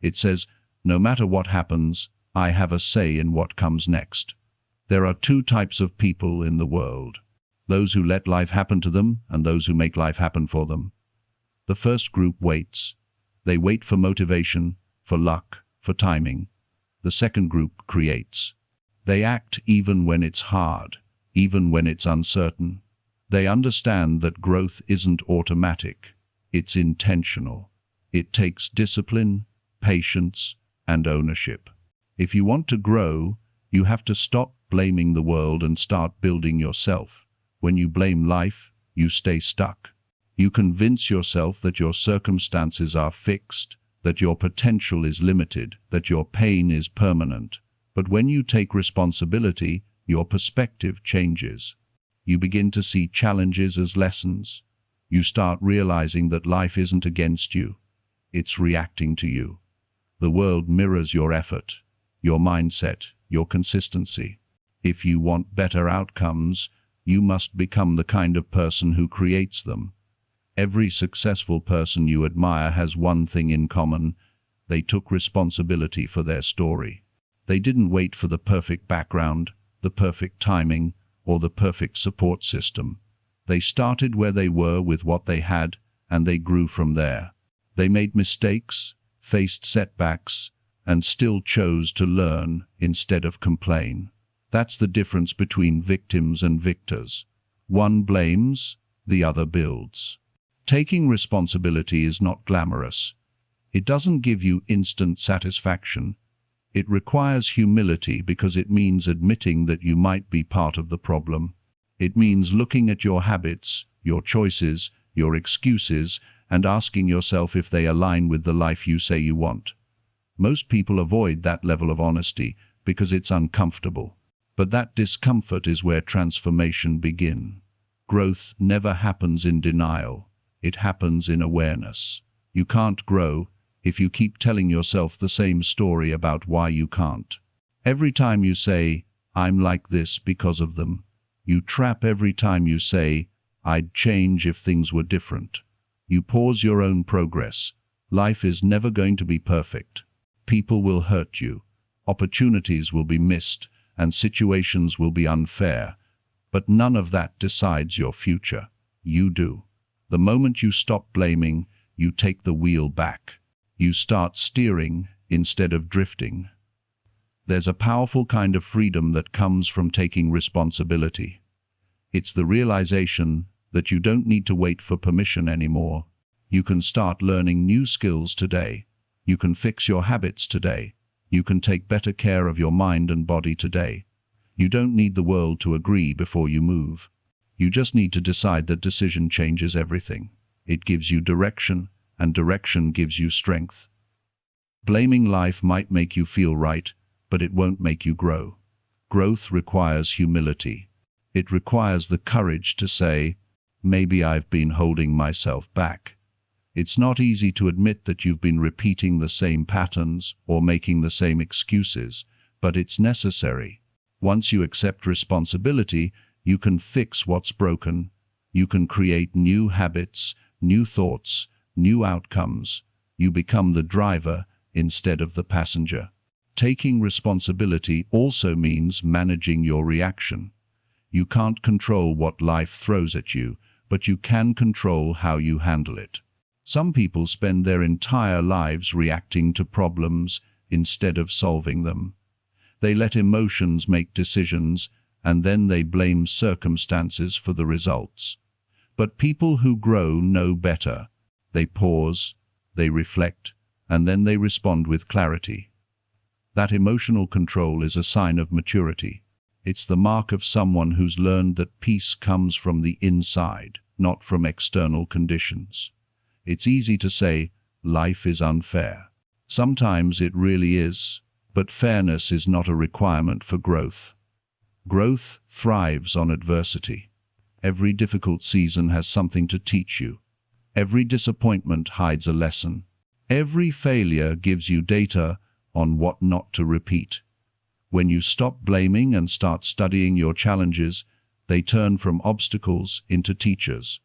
It says, no matter what happens, I have a say in what comes next. There are two types of people in the world: those who let life happen to them and those who make life happen for them. The first group waits. They wait for motivation, for luck, for timing. The second group creates. They act even when it's hard, even when it's uncertain. They understand that growth isn't automatic. It's intentional. It takes discipline, patience, and ownership. If you want to grow, you have to stop blaming the world and start building yourself. When you blame life, you stay stuck. You convince yourself that your circumstances are fixed, that your potential is limited, that your pain is permanent. But when you take responsibility, your perspective changes. You begin to see challenges as lessons. You start realizing that life isn't against you. It's reacting to you. The world mirrors your effort, your mindset, your consistency. If you want better outcomes, you must become the kind of person who creates them. Every successful person you admire has one thing in common: they took responsibility for their story. They didn't wait for the perfect background, the perfect timing, or the perfect support system. They started where they were with what they had, and they grew from there. They made mistakes, faced setbacks, and still chose to learn instead of complain. That's the difference between victims and victors. One blames, the other builds. Taking responsibility is not glamorous. It doesn't give you instant satisfaction. It requires humility because it means admitting that you might be part of the problem. It means looking at your habits, your choices, your excuses, and asking yourself if they align with the life you say you want. Most people avoid that level of honesty because it's uncomfortable. But that discomfort is where transformation begins. Growth never happens in denial. It happens in awareness. You can't grow if you keep telling yourself the same story about why you can't. Every time you say, I'm like this because of them, you trap every time you say, I'd change if things were different. You pause your own progress. Life is never going to be perfect. People will hurt you. Opportunities will be missed, and situations will be unfair. But none of that decides your future. You do. The moment you stop blaming, you take the wheel back. You start steering instead of drifting. There's a powerful kind of freedom that comes from taking responsibility. It's the realization that you don't need to wait for permission anymore. You can start learning new skills today. You can fix your habits today. You can take better care of your mind and body today. You don't need the world to agree before you move. You just need to decide that decision changes everything. It gives you direction, and direction gives you strength. Blaming life might make you feel right, but it won't make you grow. Growth requires humility. It requires the courage to say, maybe I've been holding myself back. It's not easy to admit that you've been repeating the same patterns or making the same excuses, but it's necessary. Once you accept responsibility, you can fix what's broken. You can create new habits, new thoughts, new outcomes. You become the driver instead of the passenger. Taking responsibility also means managing your reaction. You can't control what life throws at you, but you can control how you handle it. Some people spend their entire lives reacting to problems instead of solving them. They let emotions make decisions, and then they blame circumstances for the results. But people who grow know better. They pause, they reflect, and then they respond with clarity. That emotional control is a sign of maturity. It's the mark of someone who's learned that peace comes from the inside, not from external conditions. It's easy to say, life is unfair. Sometimes it really is, but fairness is not a requirement for growth. Growth thrives on adversity. Every difficult season has something to teach you. Every disappointment hides a lesson. Every failure gives you data on what not to repeat. When you stop blaming and start studying your challenges, they turn from obstacles into teachers.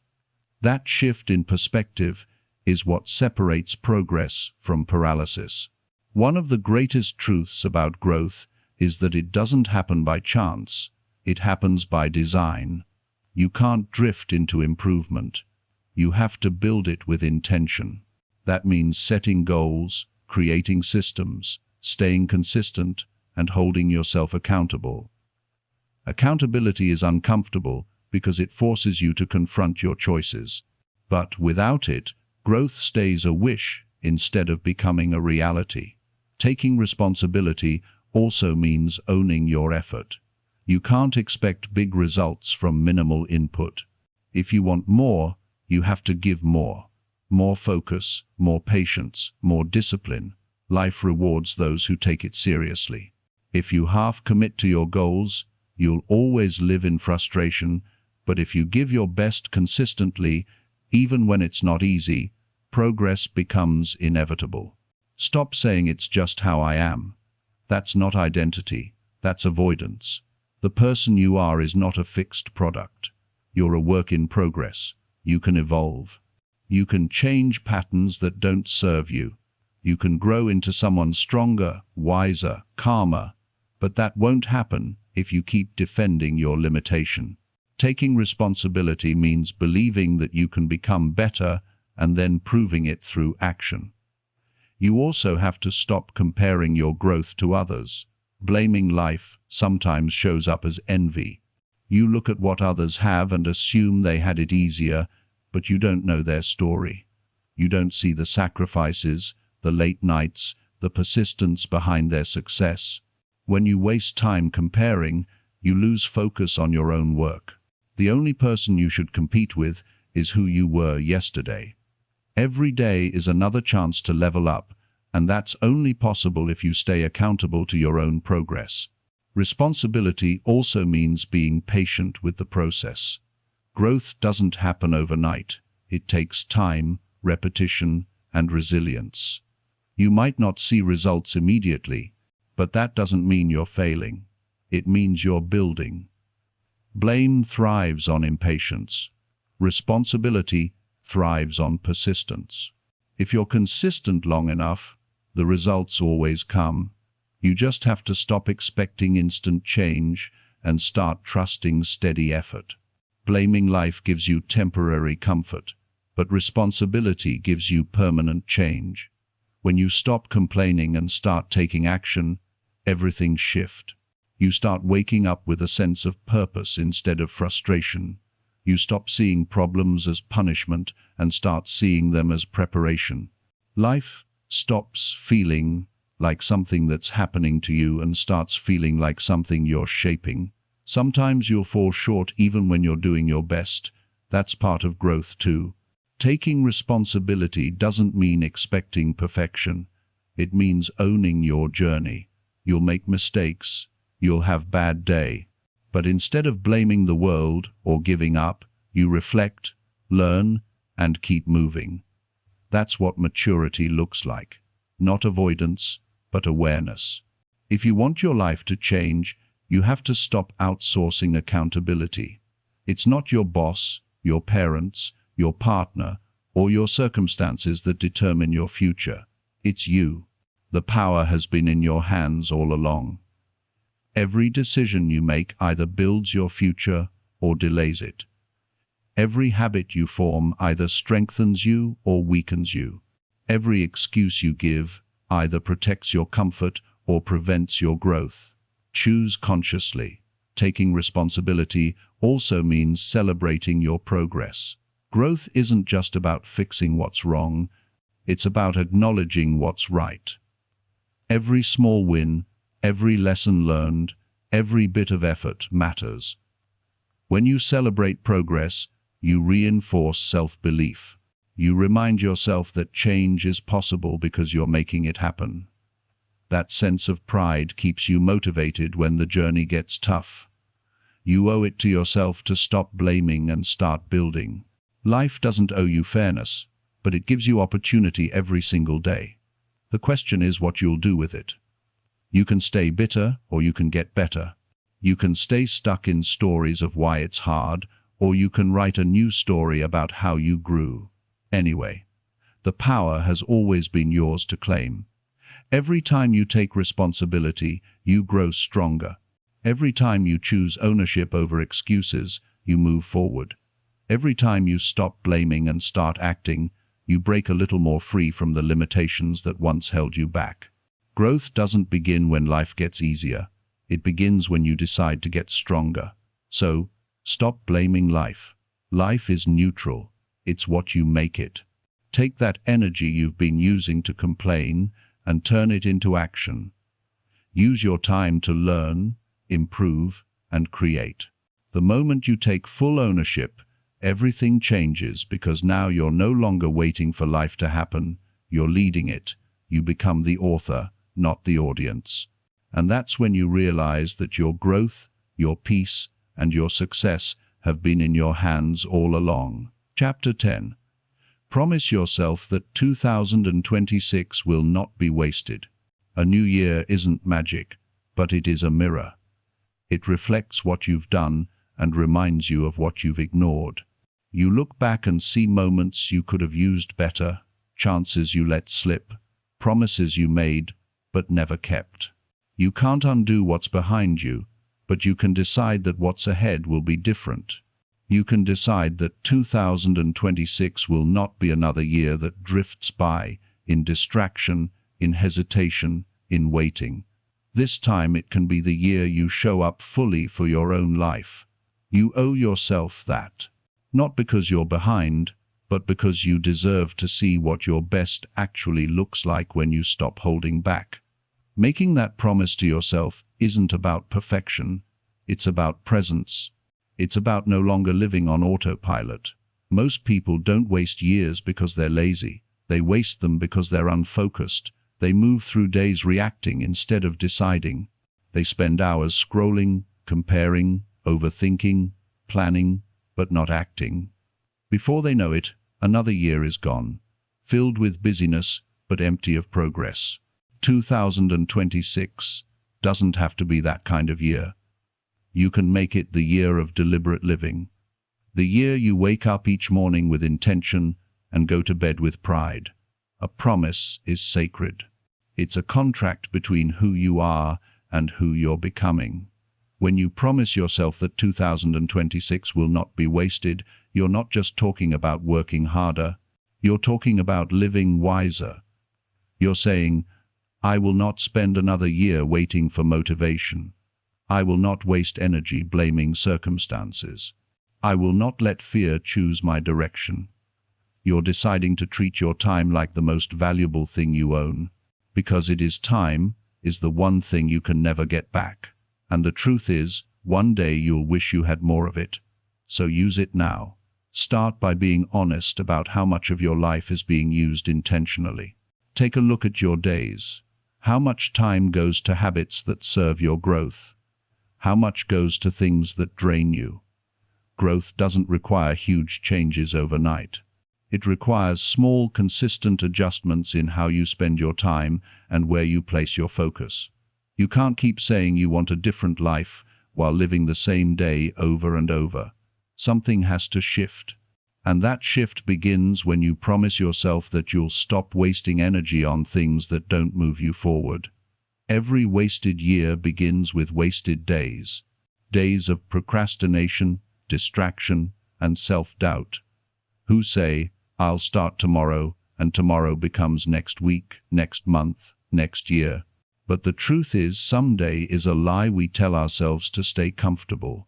That shift in perspective is what separates progress from paralysis. One of the greatest truths about growth is that it doesn't happen by chance. It happens by design. You can't drift into improvement. You have to build it with intention. That means setting goals, creating systems, staying consistent, and holding yourself accountable. Accountability is uncomfortable because it forces you to confront your choices. But without it, growth stays a wish instead of becoming a reality. Taking responsibility also means owning your effort. You can't expect big results from minimal input. If you want more, you have to give more. More focus, more patience, more discipline. Life rewards those who take it seriously. If you half commit to your goals, you'll always live in frustration, but if you give your best consistently, even when it's not easy, progress becomes inevitable. Stop saying it's just how I am. That's not identity, that's avoidance. The person you are is not a fixed product. You're a work in progress. You can evolve. You can change patterns that don't serve you. You can grow into someone stronger, wiser, calmer, but that won't happen if you keep defending your limitation. Taking responsibility means believing that you can become better and then proving it through action. You also have to stop comparing your growth to others. Blaming life sometimes shows up as envy. You look at what others have and assume they had it easier, but you don't know their story. You don't see the sacrifices, the late nights, the persistence behind their success. When you waste time comparing, you lose focus on your own work. The only person you should compete with is who you were yesterday. Every day is another chance to level up, and that's only possible if you stay accountable to your own progress. Responsibility also means being patient with the process. Growth doesn't happen overnight. It takes time, repetition, and resilience. You might not see results immediately, but that doesn't mean you're failing. It means you're building. Blame thrives on impatience. Responsibility thrives on persistence. If you're consistent long enough, the results always come. You just have to stop expecting instant change and start trusting steady effort. Blaming life gives you temporary comfort, but responsibility gives you permanent change. When you stop complaining and start taking action, everything shifts. You start waking up with a sense of purpose instead of frustration. You stop seeing problems as punishment and start seeing them as preparation. Life stops feeling like something that's happening to you and starts feeling like something you're shaping. Sometimes you'll fall short even when you're doing your best. That's part of growth too. Taking responsibility doesn't mean expecting perfection. It means owning your journey. You'll make mistakes. You'll have bad day. But instead of blaming the world or giving up, you reflect, learn, and keep moving. That's what maturity looks like. Not avoidance, but awareness. If you want your life to change, you have to stop outsourcing accountability. It's not your boss, your parents, your partner, or your circumstances that determine your future. It's you. The power has been in your hands all along. Every decision you make either builds your future or delays it. Every habit you form either strengthens you or weakens you. Every excuse you give either protects your comfort or prevents your growth. Choose consciously. Taking responsibility also means celebrating your progress. Growth isn't just about fixing what's wrong, it's about acknowledging what's right. Every small win, every lesson learned, every bit of effort matters. When you celebrate progress, you reinforce self-belief. You remind yourself that change is possible because you're making it happen. That sense of pride keeps you motivated when the journey gets tough. You owe it to yourself to stop blaming and start building. Life doesn't owe you fairness, but it gives you opportunity every single day. The question is what you'll do with it. You can stay bitter or you can get better. You can stay stuck in stories of why it's hard, or you can write a new story about how you grew. Anyway, the power has always been yours to claim. Every time you take responsibility, you grow stronger. Every time you choose ownership over excuses, you move forward. Every time you stop blaming and start acting, you break a little more free from the limitations that once held you back. Growth doesn't begin when life gets easier. It begins when you decide to get stronger. So, stop blaming life. Life is neutral. It's what you make it. Take that energy you've been using to complain and turn it into action. Use your time to learn, improve, and create. The moment you take full ownership, everything changes because now you're no longer waiting for life to happen, you're leading it. You become the author, not the audience. And that's when you realize that your growth, your peace, and your success have been in your hands all along. Chapter 10. Promise yourself that 2026 will not be wasted. A new year isn't magic, but it is a mirror. It reflects what you've done and reminds you of what you've ignored. You look back and see moments you could have used better, chances you let slip, promises you made but never kept. You can't undo what's behind you, but you can decide that what's ahead will be different. You can decide that 2026 will not be another year that drifts by, in distraction, in hesitation, in waiting. This time it can be the year you show up fully for your own life. You owe yourself that. Not because you're behind, but because you deserve to see what your best actually looks like when you stop holding back. Making that promise to yourself isn't about perfection. It's about presence. It's about no longer living on autopilot. Most people don't waste years because they're lazy. They waste them because they're unfocused. They move through days reacting instead of deciding. They spend hours scrolling, comparing, overthinking, planning, but not acting. Before they know it, another year is gone, filled with busyness but empty of progress. 2026 doesn't have to be that kind of year. You can make it the year of deliberate living. The year you wake up each morning with intention and go to bed with pride. A promise is sacred. It's a contract between who you are and who you're becoming. When you promise yourself that 2026 will not be wasted, you're not just talking about working harder, you're talking about living wiser. You're saying, I will not spend another year waiting for motivation. I will not waste energy blaming circumstances. I will not let fear choose my direction. You're deciding to treat your time like the most valuable thing you own, because it is time is the one thing you can never get back. And the truth is, one day you'll wish you had more of it. So use it now. Start by being honest about how much of your life is being used intentionally. Take a look at your days. How much time goes to habits that serve your growth? How much goes to things that drain you? Growth doesn't require huge changes overnight. It requires small, consistent adjustments in how you spend your time and where you place your focus. You can't keep saying you want a different life while living the same day over and over. Something has to shift. And that shift begins when you promise yourself that you'll stop wasting energy on things that don't move you forward. Every wasted year begins with wasted days. Days of procrastination, distraction, and self-doubt. Who say, I'll start tomorrow, and tomorrow becomes next week, next month. next year. But the truth is, someday is a lie we tell ourselves to stay comfortable.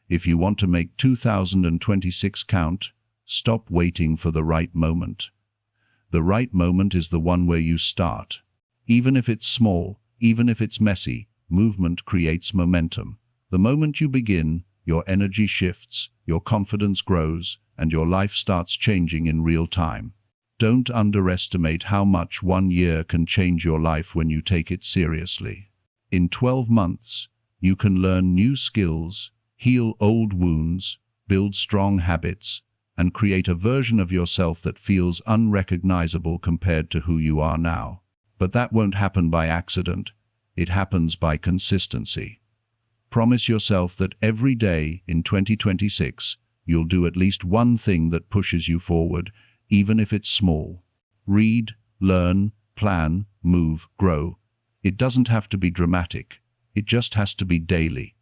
If you want to make 2026 count, stop waiting for the right moment. The right moment is the one where you start. Even if it's small, even if it's messy, movement creates momentum. The moment you begin, your energy shifts, your confidence grows, and your life starts changing in real time. Don't underestimate how much 1 year can change your life when you take it seriously. In 12 months, you can learn new skills, heal old wounds, build strong habits, and create a version of yourself that feels unrecognizable compared to who you are now. But that won't happen by accident. It happens by consistency. Promise yourself that every day in 2026, you'll do at least one thing that pushes you forward, even if it's small. Read, learn, plan, move, grow. It doesn't have to be dramatic. It just has to be daily.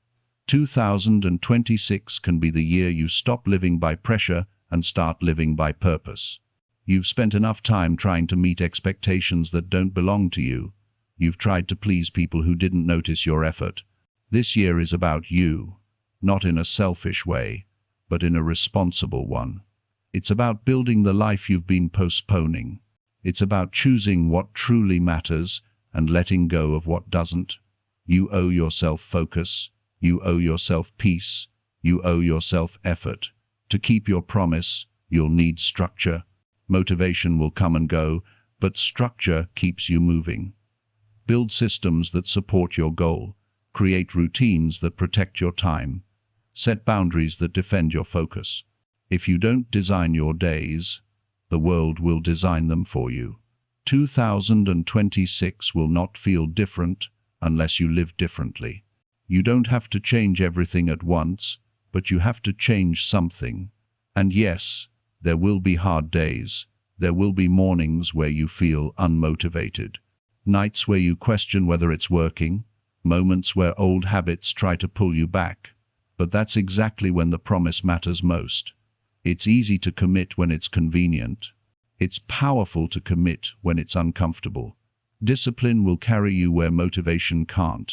2026 can be the year you stop living by pressure and start living by purpose. You've spent enough time trying to meet expectations that don't belong to you. You've tried to please people who didn't notice your effort. This year is about you, not in a selfish way, but in a responsible one. It's about building the life you've been postponing. It's about choosing what truly matters and letting go of what doesn't. You owe yourself focus. You owe yourself peace. You owe yourself effort. To keep your promise, you'll need structure. Motivation will come and go, but structure keeps you moving. Build systems that support your goal. Create routines that protect your time. Set boundaries that defend your focus. If you don't design your days, the world will design them for you. 2026 will not feel different unless you live differently. You don't have to change everything at once, but you have to change something. And yes, there will be hard days. There will be mornings where you feel unmotivated. Nights where you question whether it's working. Moments where old habits try to pull you back. But that's exactly when the promise matters most. It's easy to commit when it's convenient. It's powerful to commit when it's uncomfortable. Discipline will carry you where motivation can't.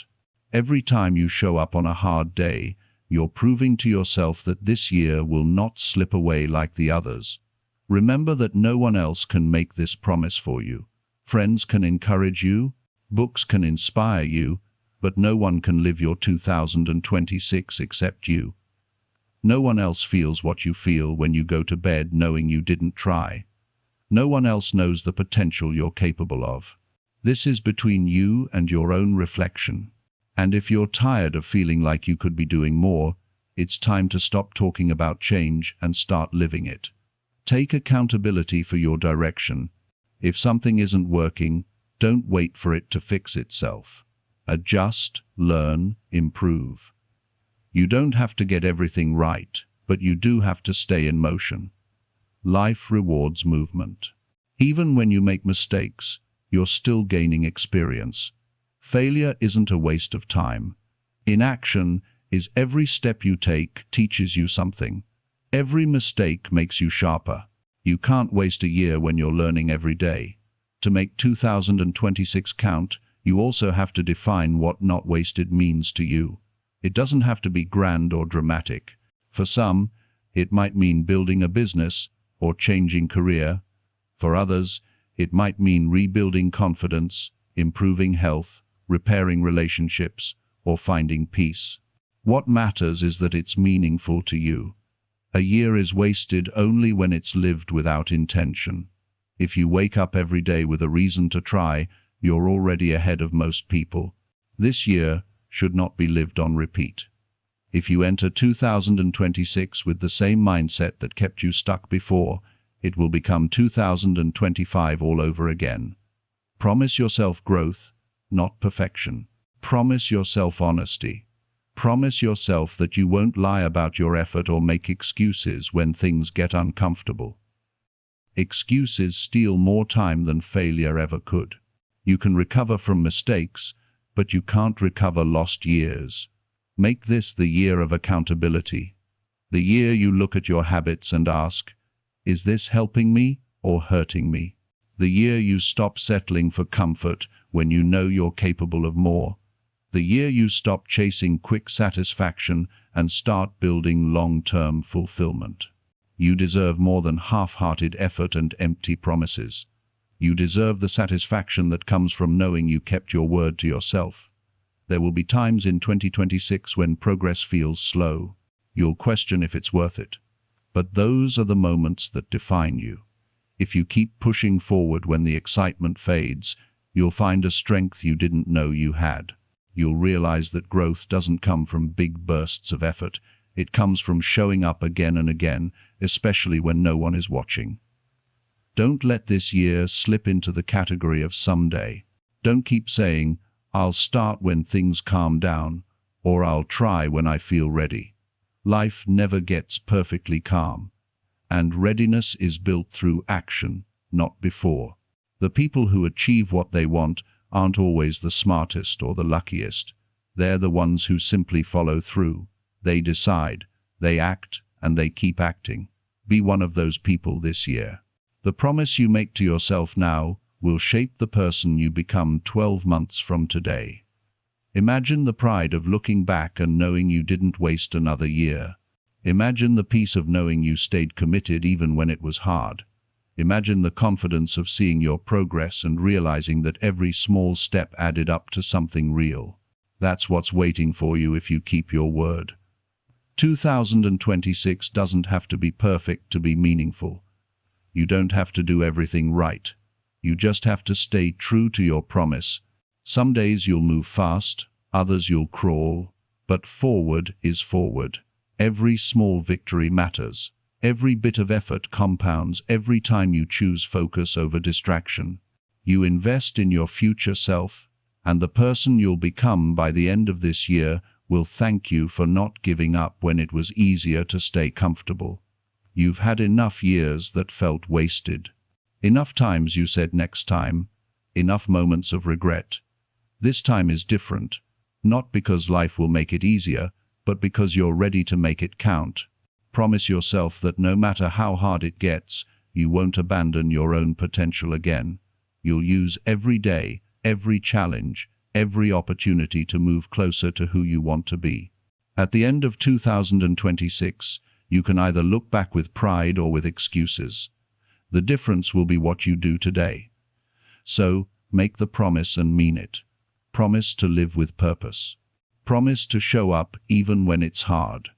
Every time you show up on a hard day, you're proving to yourself that this year will not slip away like the others. Remember that no one else can make this promise for you. Friends can encourage you, books can inspire you, but no one can live your 2026 except you. No one else feels what you feel when you go to bed knowing you didn't try. No one else knows the potential you're capable of. This is between you and your own reflection. And if you're tired of feeling like you could be doing more, it's time to stop talking about change and start living it. Take accountability for your direction. If something isn't working, don't wait for it to fix itself. Adjust, learn, improve. You don't have to get everything right, but you do have to stay in motion. Life rewards movement. Even when you make mistakes, you're still gaining experience. Failure isn't a waste of time. Inaction is every step you take teaches you something. Every mistake makes you sharper. You can't waste a year when you're learning every day. To make 2026 count, you also have to define what not wasted means to you. It doesn't have to be grand or dramatic. For some, it might mean building a business or changing career. For others, it might mean rebuilding confidence, improving health, repairing relationships, or finding peace. What matters is that it's meaningful to you. A year is wasted only when it's lived without intention. If you wake up every day with a reason to try, you're already ahead of most people. This year should not be lived on repeat. If you enter 2026 with the same mindset that kept you stuck before, it will become 2025 all over again. Promise yourself growth, not perfection. Promise yourself honesty. Promise yourself that you won't lie about your effort or make excuses when things get uncomfortable. Excuses steal more time than failure ever could. You can recover from mistakes, but you can't recover lost years. Make this the year of accountability. The year you look at your habits and ask, is this helping me or hurting me? The year you stop settling for comfort when you know you're capable of more. The year you stop chasing quick satisfaction and start building long-term fulfillment. You deserve more than half-hearted effort and empty promises. You deserve the satisfaction that comes from knowing you kept your word to yourself. There will be times in 2026 when progress feels slow. You'll question if it's worth it. But those are the moments that define you. If you keep pushing forward when the excitement fades, you'll find a strength you didn't know you had. You'll realize that growth doesn't come from big bursts of effort. It comes from showing up again and again, especially when no one is watching. Don't let this year slip into the category of someday. Don't keep saying, "I'll start when things calm down," or "I'll try when I feel ready." Life never gets perfectly calm, and readiness is built through action, not before. The people who achieve what they want aren't always the smartest or the luckiest. They're the ones who simply follow through. They decide, they act, and they keep acting. Be one of those people this year. The promise you make to yourself now will shape the person you become 12 months from today. Imagine the pride of looking back and knowing you didn't waste another year. Imagine the peace of knowing you stayed committed even when it was hard. Imagine the confidence of seeing your progress and realizing that every small step added up to something real. That's what's waiting for you if you keep your word. 2026 doesn't have to be perfect to be meaningful. You don't have to do everything right. You just have to stay true to your promise. Some days you'll move fast, others you'll crawl, but forward is forward. Every small victory matters. Every bit of effort compounds every time you choose focus over distraction. You invest in your future self, and the person you'll become by the end of this year will thank you for not giving up when it was easier to stay comfortable. You've had enough years that felt wasted. Enough times you said next time. Enough moments of regret. This time is different, not because life will make it easier, but because you're ready to make it count. Promise yourself that no matter how hard it gets, you won't abandon your own potential again. You'll use every day, every challenge, every opportunity to move closer to who you want to be. At the end of 2026, you can either look back with pride or with excuses. The difference will be what you do today. So, make the promise and mean it. Promise to live with purpose. Promise to show up even when it's hard.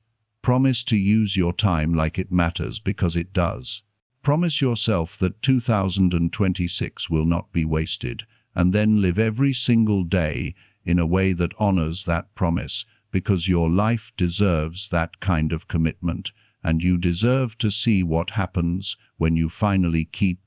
Promise to use your time like it matters because it does. Promise yourself that 2026 will not be wasted, and then live every single day in a way that honors that promise, because your life deserves that kind of commitment, and you deserve to see what happens when you finally keep